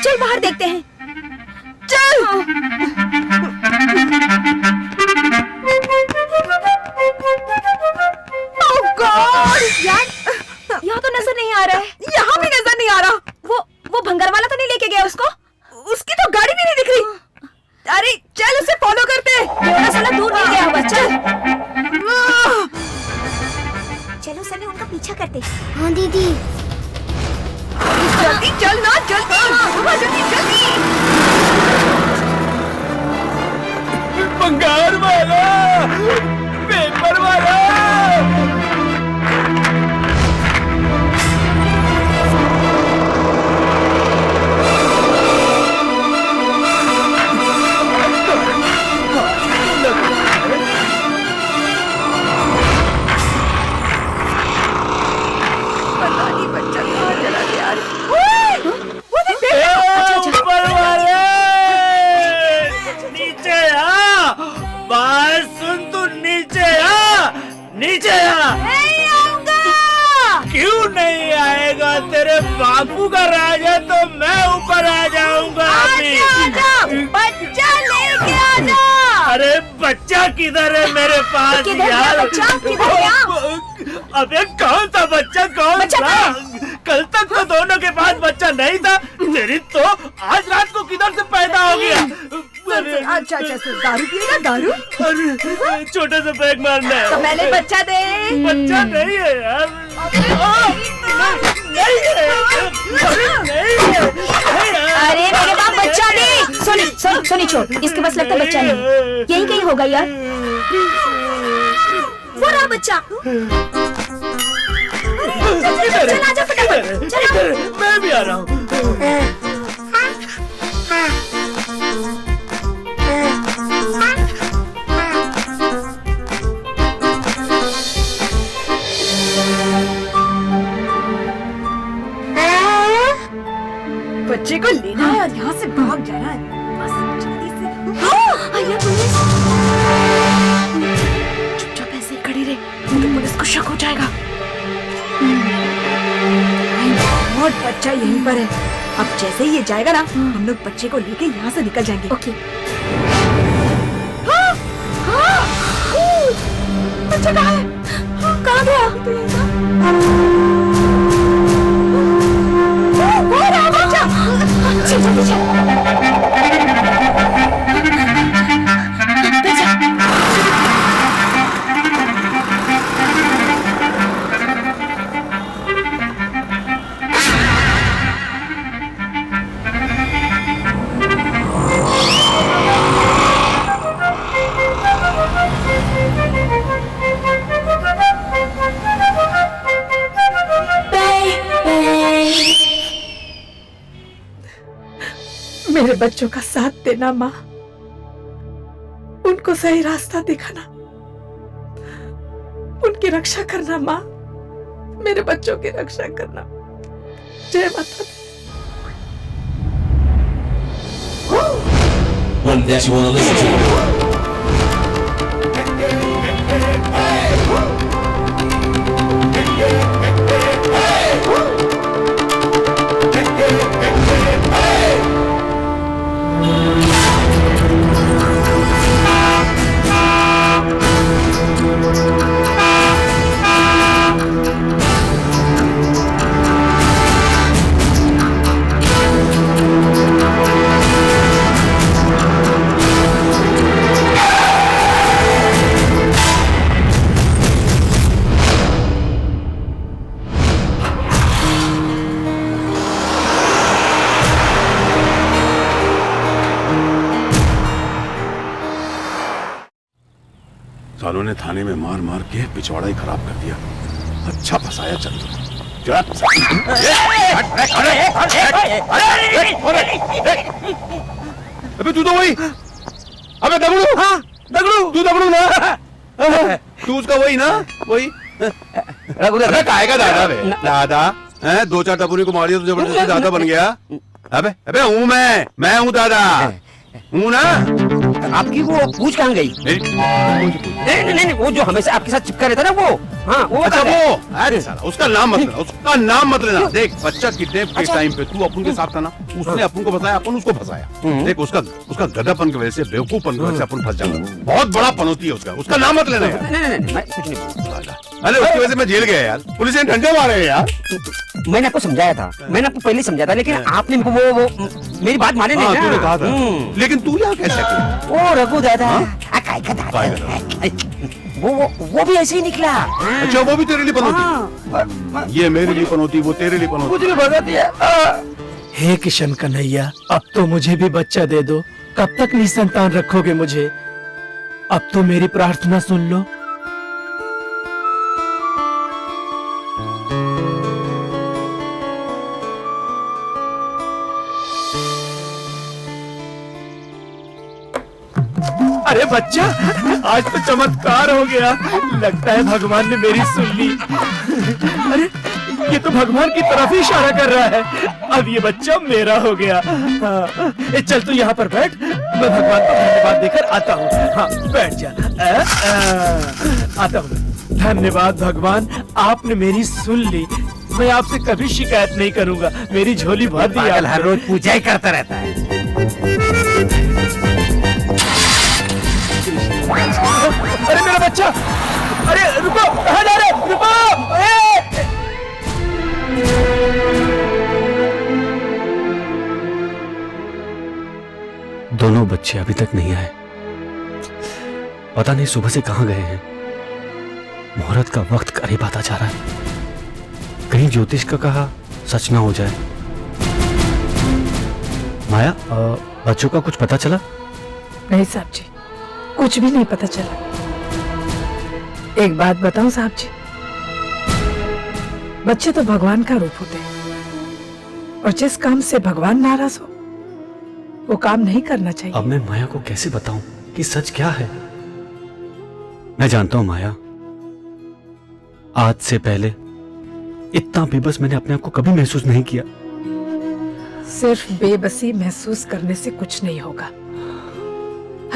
चल बाहर देखते हैं। चल। Oh God! यार यहाँ तो नजर नहीं आ रहा है। यहाँ भी नजर नहीं आ रहा। वो भंगार वाला तो नहीं लेके गया उसको? उसकी तो गाड़ी भी नहीं दिख रही। अरे चल उसे फॉलो करते। ये साला दूर नहीं गया होगा। चल चलो सनी उनका पीछा करते। हाँ दीदी। जल्दी चल ना, जल्दी जल्दी जल्दी। बंगार वाला, पेपर वाला। पता नहीं बच्चा कहाँ चला गया। ऊपर वाले नीचे आ, बात सुन तू, नीचे आ, नीचे आ। नहीं आऊंगा। क्यों नहीं आएगा? तेरे बापू का राज है तो मैं ऊपर आ जाऊंगा। अभी बच्चा लेके आ जा। अरे बच्चा किधर है मेरे पास यार? बच्चा किधर है? अबे कौन सा बच्चा, कौन सा? कल तक तो दोनों के पास बच्चा नहीं था। तेरी तो आज रात को किधर से पैदा हो गया? अच्छा दारू पिएगा? दारू? अरे छोटे से पैक मारना है। तो पहले बच्चा दे। बच्चा नहीं है यार। नहीं है। अरे मेरे पास बच्चा नहीं। सोनी छोड़, इसके पास लगता बच्चा नहीं। यही कहीं होगा यार। वो रहा बच्चा। किधर किधर मैं भी आ रहा हूँ। बच्चे को लेना है और यहाँ से भाग जाना है। बस जल्दी से। आया पुलिस। चुपचाप ऐसे ही खड़ी रहे, तो पुलिस को शक हो जाएगा। और बच्चा यहीं पर है। अब जैसे ही ये जाएगा ना, हम लोग बच्चे को लेके यहाँ से निकल जाएंगे। ओके। बच्चा कहाँ है? कहाँ गया? वो रहा बच्चा। चल चल मेरे बच्चों का साथ देना माँ, उनको सही रास्ता दिखाना, उनकी रक्षा करना माँ, मेरे बच्चों की रक्षा करना। जय माता दी। One that you wanna listen to. सालों ने थाने में मार मार के पिछवाड़ा ही खराब कर दिया। अच्छा फंसाया चल। अबे तू तो वही, अबे दगड़ू, हाँ दगड़ू, तू दगड़ू ना, तू उसका वही ना, वही। अबे काय का दादा बे? दादा हैं? दो चार टपुरी को मारिया तो जबरदस्ती दादा बन गया। अबे अबे हूँ मैं हूँ दादा, हूँ ना। आपकी वो पूछ कहाँ गई? नहीं, वो जो हमेशा आपके साथ चिपका रहता ना वो। हाँ वो अच्छा वो, अरे साला उसका नाम मत लेना, उसका नाम मत लेना। देख बच्चा किडनैप के टाइम पे तू अपन के साथ था ना, उसने अपन को फंसाया, अपन उसको फंसाया। देख उसका गधापन की वजह से, बेवकूफपन की वजह से अपन फंस जाएंगे। बहुत बड़ा पनौती है उसका नाम मत लेना यार। अरे उसकी वजह से मैं जेल गया यार, पुलिस ने डंडे मारे यार। मैंने आपको समझाया था, मैंने आपको पहले समझाया था, लेकिन आपने वो मेरी बात माने नहीं ना। तूने कहा था, लेकिन तू यहाँ कैसे? ओ रघु दादा, वो भी ऐसे ही निकला। अच्छा वो भी तेरे लिए पनौती? ये मेरे लिए पनौती, वो तेरे लिए पनौती। मुझे भी भगा दिया। हे किशन कन्हैया, अब तो मुझे भी बच्चा दे दो। कब तक निसंतान रखोगे मुझे? अब तो मेरी प्रार्थना सुन लो। अरे बच्चा, आज तो चमत्कार हो गया। लगता है भगवान ने मेरी सुन ली। अरे ये तो भगवान की तरफ ही इशारा कर रहा है। अब ये बच्चा मेरा हो गया। हाँ, चल तू यहाँ पर बैठ, मैं भगवान को धन्यवाद देकर आता हूँ। हाँ बैठ जा। आता हूँ। धन्यवाद भगवान, आपने मेरी सुन ली। मैं आपसे कभी शिकायत नहीं करूँगा। मेरी झोली भर दी। हर रोज पूजा ही करता रहता है। अरे मेरा बच्चा, अरे रुको, कहाँ जा रहे? रुको! दोनों बच्चे अभी तक नहीं आए। पता नहीं सुबह से कहाँ गए हैं। मुहूर्त का वक्त करीब आता जा रहा है। कहीं ज्योतिष का कहा सच ना हो जाए। माया, बच्चों का कुछ पता चला? नहीं साहब जी, कुछ भी नहीं पता चला। एक बात बताऊं साहब जी, बच्चे तो भगवान का रूप होते हैं और जिस काम से भगवान नाराज हो वो काम नहीं करना चाहिए। अब मैं माया को कैसे बताऊं कि सच क्या है? मैं जानता हूं माया, आज से पहले इतना बेबस मैंने अपने आप को कभी महसूस नहीं किया। सिर्फ बेबसी महसूस करने से कुछ नहीं होगा।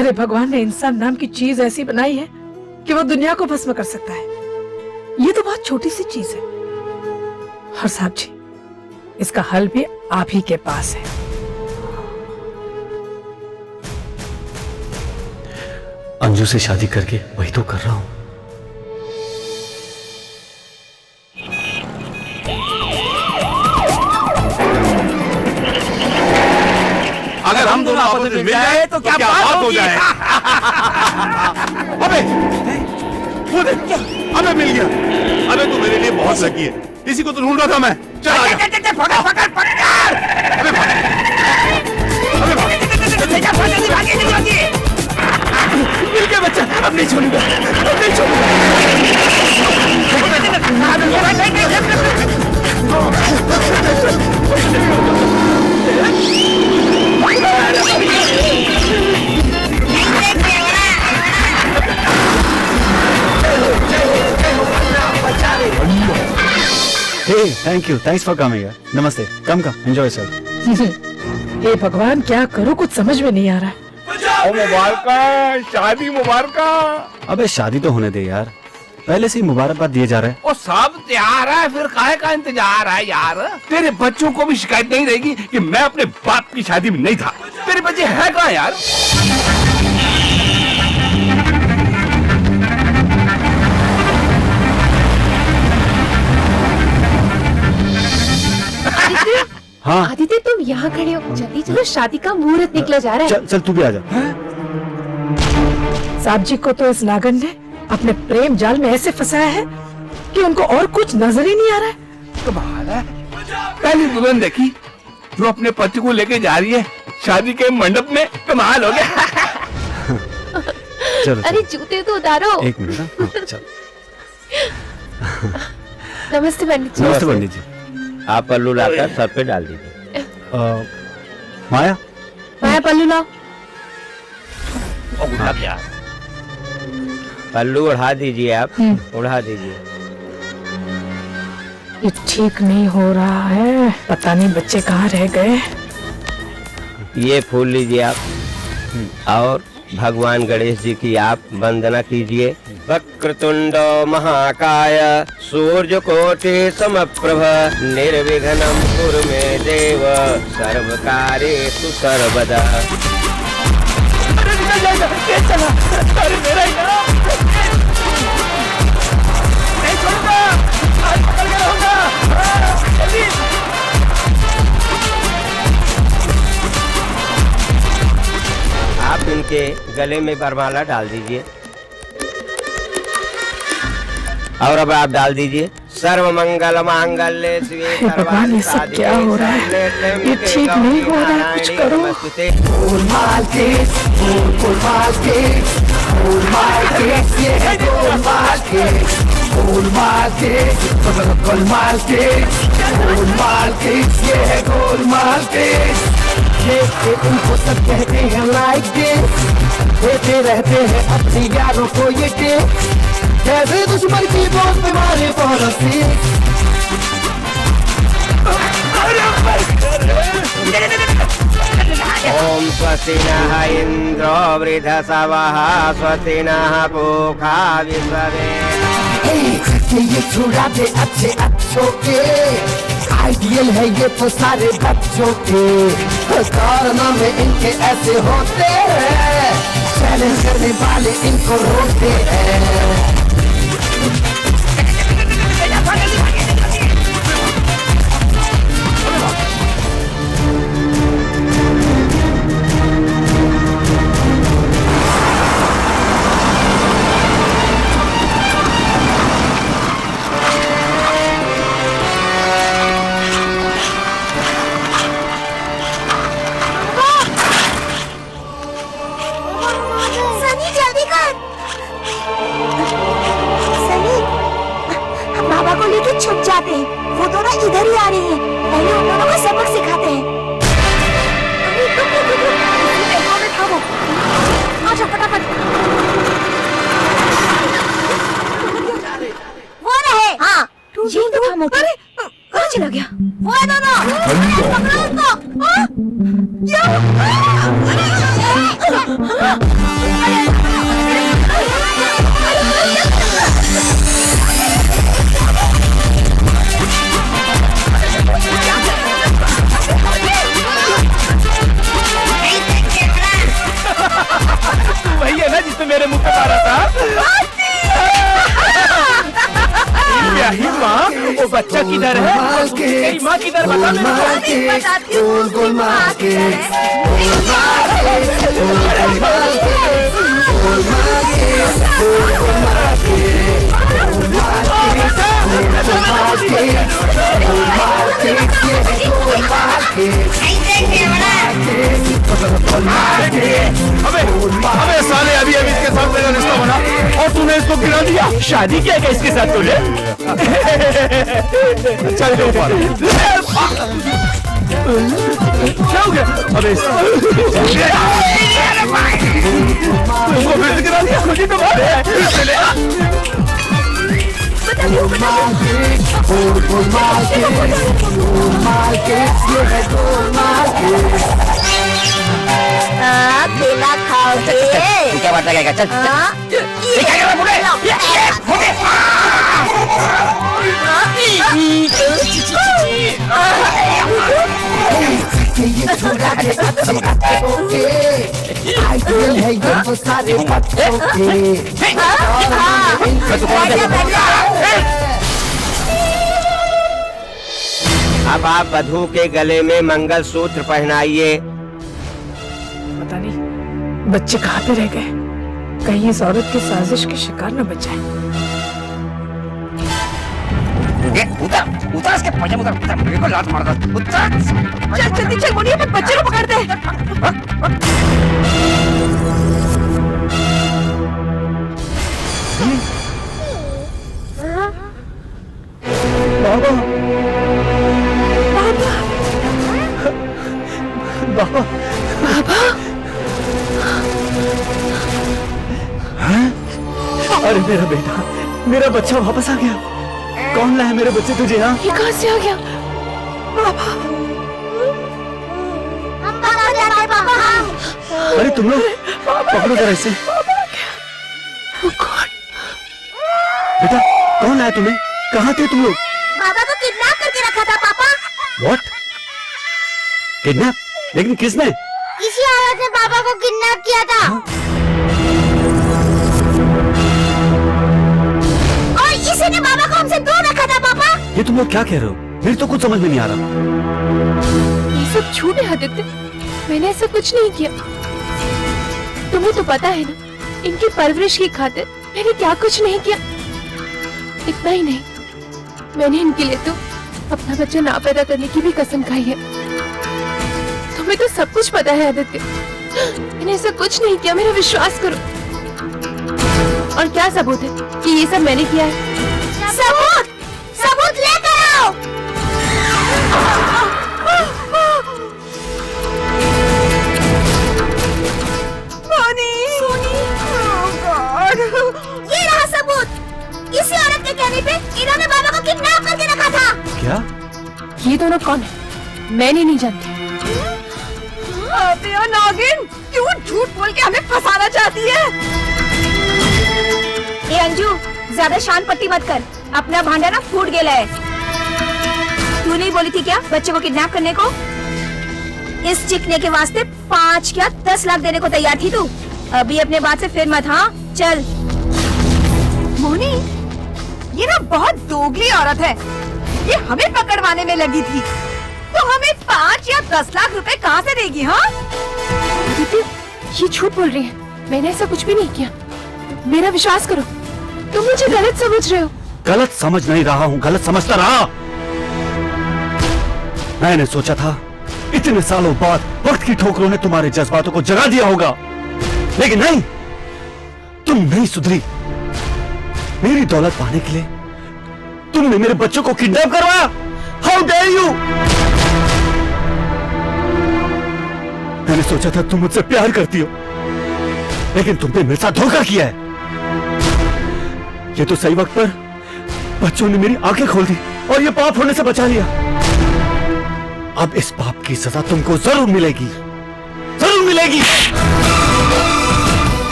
अरे भगवान ने इंसान नाम की चीज ऐसी बनाई है कि वो दुनिया को भस्म कर सकता है। ये तो बहुत छोटी सी चीज है। और साहब जी, इसका हल भी आप ही के पास है। अंजू से शादी करके वही तो कर रहा हूं। अगर हम दोनों आपस में मिल जाए तो क्या बात हो जाए। अबे वो देख, अबे मिल गया। अबे तू मेरे लिए बहुत लकी है, इसी को तो ढूंढ रहा था मैं। चल आ जा। मिल गया बच्चा, अब नहीं छोड़ूंगा, अब नहीं Hey, thank you. Thanks for coming. नमस्ते. Come, enjoy yourself. हे भगवान, क्या करूं, कुछ समझ में नहीं आ रहा है। मुबारक, शादी मुबारक। अबे शादी तो होने दे यार, पहले से ही मुबारकबाद दिए जा रहे हैं। वो सब तैयार है, फिर काहे का इंतजार है यार? तेरे बच्चों को भी शिकायत नहीं रहेगी कि मैं अपने बाप की शादी में नहीं था। तेरे बच्चे है कहाँ यार? हाँ आदित्य, तुम यहाँ खड़े हो, जल्दी चलो, शादी का मुहूर्त निकला जा रहा है। चल तू भी आ जा। साहब जी को तो इस नागन ने अपने प्रेम जाल में ऐसे फंसाया है कि उनको और कुछ नजर ही नहीं आ रहा है। कमाल है, पहली दुल्हन देखी जो अपने पति को लेके जा रही है शादी के मंडप में। कमाल हो गया। चलो, अरे जूते तो उतारो। एक मिनट। हाँ, चल। नमस्ते पंडित जी। नमस्ते पंडित जी। आप पल्लू लाकर सर पे डाल दीजिए। माया पल्लू लाओ। पल्लू उड़ा दीजिए, आप उड़ा दीजिए। ये ठीक नहीं हो रहा है, पता नहीं बच्चे कहाँ रह गए। ये फूल लीजिए आप और भगवान गणेश जी की आप वंदना कीजिए। वक्रतुंड महाकाय सूर्यकोटि समप्रभ निर्विघ्नं कुरु मे देव सर्वकार्येषु सर्वदा। अरे मेरा ही ना, नहीं छोड़ूंगा, आज पकड़ के रहूंगा। जल्दी आप इनके गले में वरमाला डाल दीजिए और अब आप डाल दीजिए सर्व मंगल मांगल्ये शिवे भगवान, ये सब क्या हो रहा है? ये ठीक नहीं हो रहा है, कुछ करो। उनको सब कहते हैं लाइक दिस, देते रहते हैं अपनी यारों को ये टिप, कैसे दुश्मन की दोस्त तुम्हारे पड़ोसी। ओम स्वस्ति नः इंद्रो वृधसवः स्वस्ति नः पूषा विश्ववेदाः। ये छुड़ा दे अच्छे अच्छों के, आइडियल है ये तो सारे बच्चों के, कारनामे इनके ऐसे होते हैं, चैलेंज करने वाले इनको रोकते हैं। सनी जल्दी कर। सनी ही आ रही है। पहले उन दोनों को सबक सिखाते हैं। आजा फटाफट। वो रहे। हाँ यही तो था मोटी। कहाँ चला गया? वो है दोनों। पकड़ो उनको। वही है ना जिसने मेरे मुंह पे मारा था? ब्याही माँ, वो बच्चा किधर है? तेरी माँ किधर बता मेरे को? अबे साले अभी इसके साथ मेरा रिश्ता बना और तूने इसको गिरा दिया। शादी किया क्या इसके साथ तूने? चल दो ऊपर। क्या हो गया? अबे इसको फिर से गिरा दिया। खुद ही तो मारे हैं। केला खाओगे? क्या बात लगेगा? चल अब आप वधू के गले में मंगलसूत्र पहनाइए। पता नहीं बच्चे कहाँ पे रह गए। कहीं इस औरत की साजिश के शिकार न बच जाए। उतार इसके पजामा उतार मेरे को लात मार दो। उतार चल जल्दी चल मोनी, अपन बच्चे को पकड़ते हैं। बाबा बाबा बाबा अरे मेरा बेटा, मेरा बच्चा वापस आ गया। कौन लाया मेरे बच्चे तुझे? यहाँ ये कहाँ से आ गया? हम बाहर जाते हैं पापा। अरे तुम लोग पकड़ो जरा इसे। बेटा कौन लाया तुम्हें? कहाँ थे तुम लोग? बाबा को किडनैप करके रखा था पापा। व्हाट? किडनैप? लेकिन किसने? किसी औरत ने पापा को किडनैप किया था। और इसी ने बाबा को हमसे दूर रखा था पापा। ये तुम लोग क्या कह रहे हो? मेरी तो कुछ समझ में नहीं आ रहा। ये सब झूठ है आदित्य, मैंने ऐसा कुछ नहीं किया। तुम्हें तो पता है ना, इनकी परवरिश की खातिर मैंने क्या कुछ नहीं किया। इतना ही नहीं, मैंने इनके लिए तो अपना बच्चा ना पैदा करने की भी कसम खाई है। तुम्हें तो सब कुछ पता है आदित्य, मैंने ऐसा कुछ नहीं किया, मेरा विश्वास करो। और क्या सबूत है कि ये सब मैंने किया है? सबूत सबूत लेकर आओ। ये रहा सबूत। इसी औरत के कहने पे इन्होंने बाबा को किडनैप करके रखा था। क्या? ये दोनों कौन है? मैंने नहीं जानती। अबे ओ नागिन, क्यों झूठ बोल के हमें फंसाना चाहती है? ए अंजू, ज्यादा शान पट्टी मत कर, अपना भांडा ना फूट गया है। तू नहीं बोली थी क्या बच्चे को किडनैप करने को? इस चिकने के वास्ते 5 क्या 10 लाख देने को तैयार थी तू। अभी अपने बात से फिर मत। हाँ चल। मोनी, ये ना बहुत दोगली औरत है। ये हमें पकड़वाने में लगी थी, तो हमें 5 या 10 लाख रुपए कहाँ से देगी? हाँ दीदी, ये झूठ बोल रही है, मैंने ऐसा कुछ भी नहीं किया। मेरा विश्वास करो, तुम मुझे गलत समझ रहे हो। गलत समझ नहीं रहा हूँ, गलत समझता रहा। मैंने सोचा था इतने सालों बाद वक्त की ठोकरों ने तुम्हारे जज्बातों को जगा दिया होगा, लेकिन नहीं, तुम नहीं सुधरी। मेरी दौलत पाने के लिए तुमने मेरे बच्चों को किडनैप करवाया। How dare you! मैंने सोचा था तुम मुझसे प्यार करती हो, लेकिन तुमने मेरे साथ धोखा किया है। ये तो सही वक्त पर बच्चों ने मेरी आंखें खोल दी और ये पाप होने से बचा लिया। अब इस पाप की सजा तुमको जरूर मिलेगी, जरूर मिलेगी।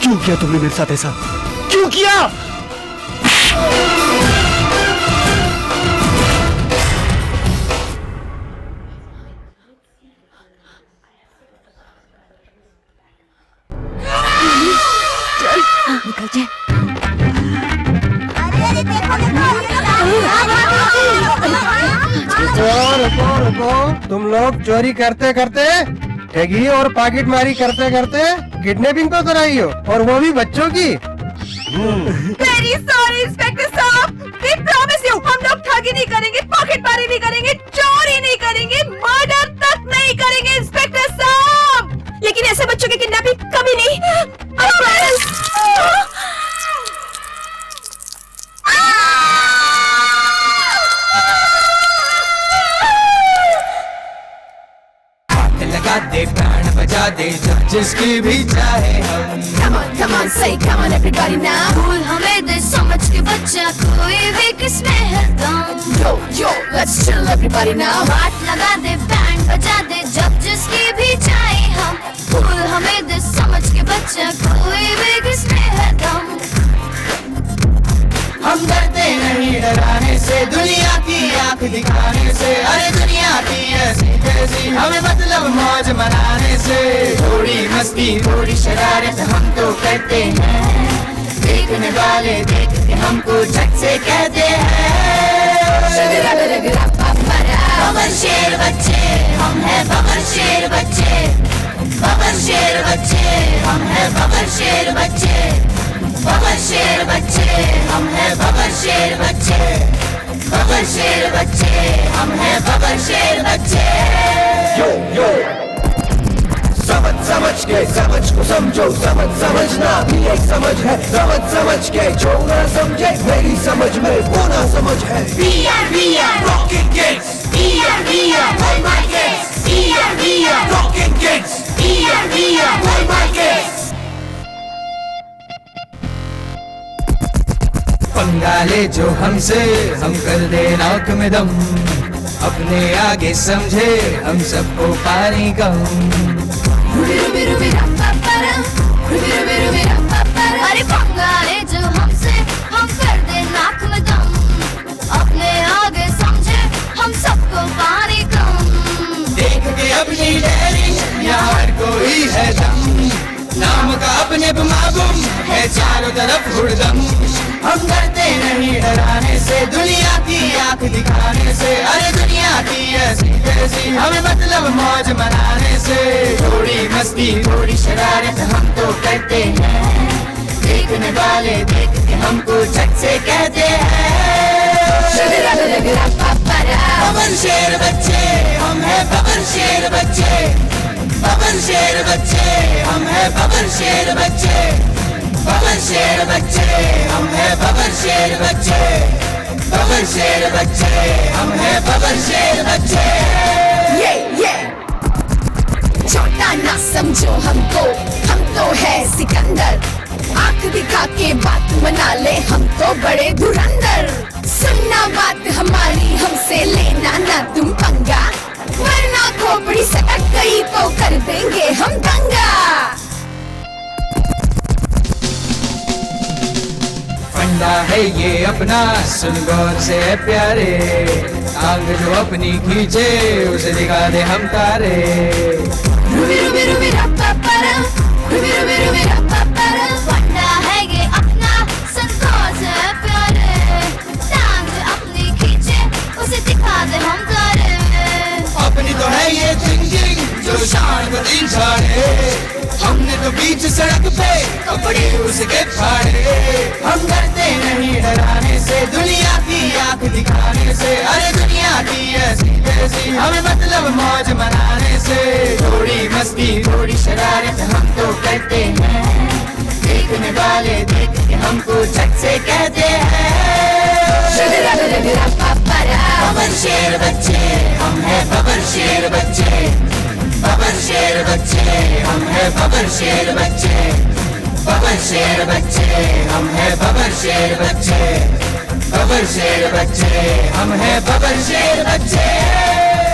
क्यों किया तुमने मेरे साथ ऐसा? क्यों किया? निकल जाए। रुको, तुम लोग चोरी करते करते, ठगी और पॉकेटमारी करते करते किडनैपिंग तो कराई हो, और वो भी बच्चों की। वेरी सॉरी इंस्पेक्टर साहब, वी प्रॉमिस यू, हम लोग ठगी नहीं करेंगे, पॉकेटमारी नहीं करेंगे, चोरी नहीं करेंगे, मर्डर तक नहीं करेंगे इंस्पेक्टर साहब। लेकिन ऐसे बच्चों की किडनैपिंग कभी नहीं। लगा दे, प्राण बजा दे, जब जिसकी भी चाहे हम। Come on, say come on everybody now। भूल हमें दे समझ के बच्चा, कोई भी किसमें है दम। Yo, let's chill everybody now। बात लगा दे, बैंड बजा दे, जब जिसकी भी चाहे हम। भूल हमें दे समझ के बच्चा, कोई भी किसमें है दम। हम डरते नहीं डराने से, दुनिया की आंख दिखाने से, अरे दुनिया की ऐसी कैसी, हमें मतलब मौज मनाने से। थोड़ी मस्ती थोड़ी शरारत हम तो करते हैं, देखने वाले देख के हमको झट से कहते हैं बबर शेर बच्चे, हम हैं बबर शेर बच्चे, बबर शेर बच्चे, हम हैं बबर शेर बच्चे, बबर शेर बच्चे, हम हैं बबर शेर बच्चे, बबर शेर बच्चे, हम हैं बबर शेर बच्चे। यो समझ समझ के समझ को समझो, समझ समझना भी एक समझ है, समझ समझ के जो ना समझे मेरी समझ में वो ना समझ है। We are rocking kids, we are all my kids, we are rocking kids, we are all my kids। पंगा ले जो हमसे, हम कर दे नाक में दम, अपने आगे समझे हम सबको पानी कम। अरे पंगा ले जो हमसे, हम कर दे नाक में दम, अपने आगे समझे हम सबको पानी कम। देख के अपनी डेयरिंग यहाँ हर कोई है दम, नाम का अपने बमाबुम है चारों तरफ हुड़दम। हम डरते नहीं डराने से, दुनिया की आंख दिखाने से, अरे दुनिया की ऐसी कैसी, हमें मतलब मौज मनाने से। थोड़ी मस्ती थोड़ी शरारत हम तो करते हैं, देखने वाले देख के हमको झट से कहते हैं बबर शेर बच्चे, हम हैं बबर शेर बच्चे, बबर शेर बच्चे, हम हैं बबर शेर बच्चे, बबर शेर बच्चे, हम हैं बबर शेर बच्चे, बबर शेर बच्चे, हम हैं बबर शेर बच्चे। ये छोटा ना समझो हमको, हम तो है सिकंदर, आंख दिखा के बात मना ले, हम तो बड़े धुरंधर। सुनना बात हमारी, हमसे लेना ना तुम पंगा, वरना खोपड़ी सटक गई तो कर देंगे हम दंगा। फंडा है ये अपना, सुन गौर से प्यारे, आंग जो अपनी खींचे उसे दिखा दे हम तारे। रुबी रुबी रुबी रप्पा परा, रुबी रुबी रुबी रप्पा परा, फंडा है ये अपना, सुन गौर से प्यारे, आंग जो अपनी खींचे उसे दिखा दे हम तारे। अपनी तो है ये थिंकिंग जो शान को दिन छाड़े, हमने तो बीच सड़क पे कपड़े उसके फाड़े। हम डरते नहीं डराने से, दुनिया की आंख दिखाने से, अरे दुनिया की ऐसी कैसी, हमें मतलब मौज मनाने से। थोड़ी मस्ती थोड़ी शरारत हम तो करते हैं, देखने वाले देख के हमको झट से कहते हैं बड़ा। बबर शेर बच्चे हम है बबर शेर बच्चे, बबर शेर बच्चे हम है बबर शेर बच्चे, बबर शेर बच्चे हम है बबर शेर बच्चे, बबर शेर बच्चे हम है बबर शेर बच्चे।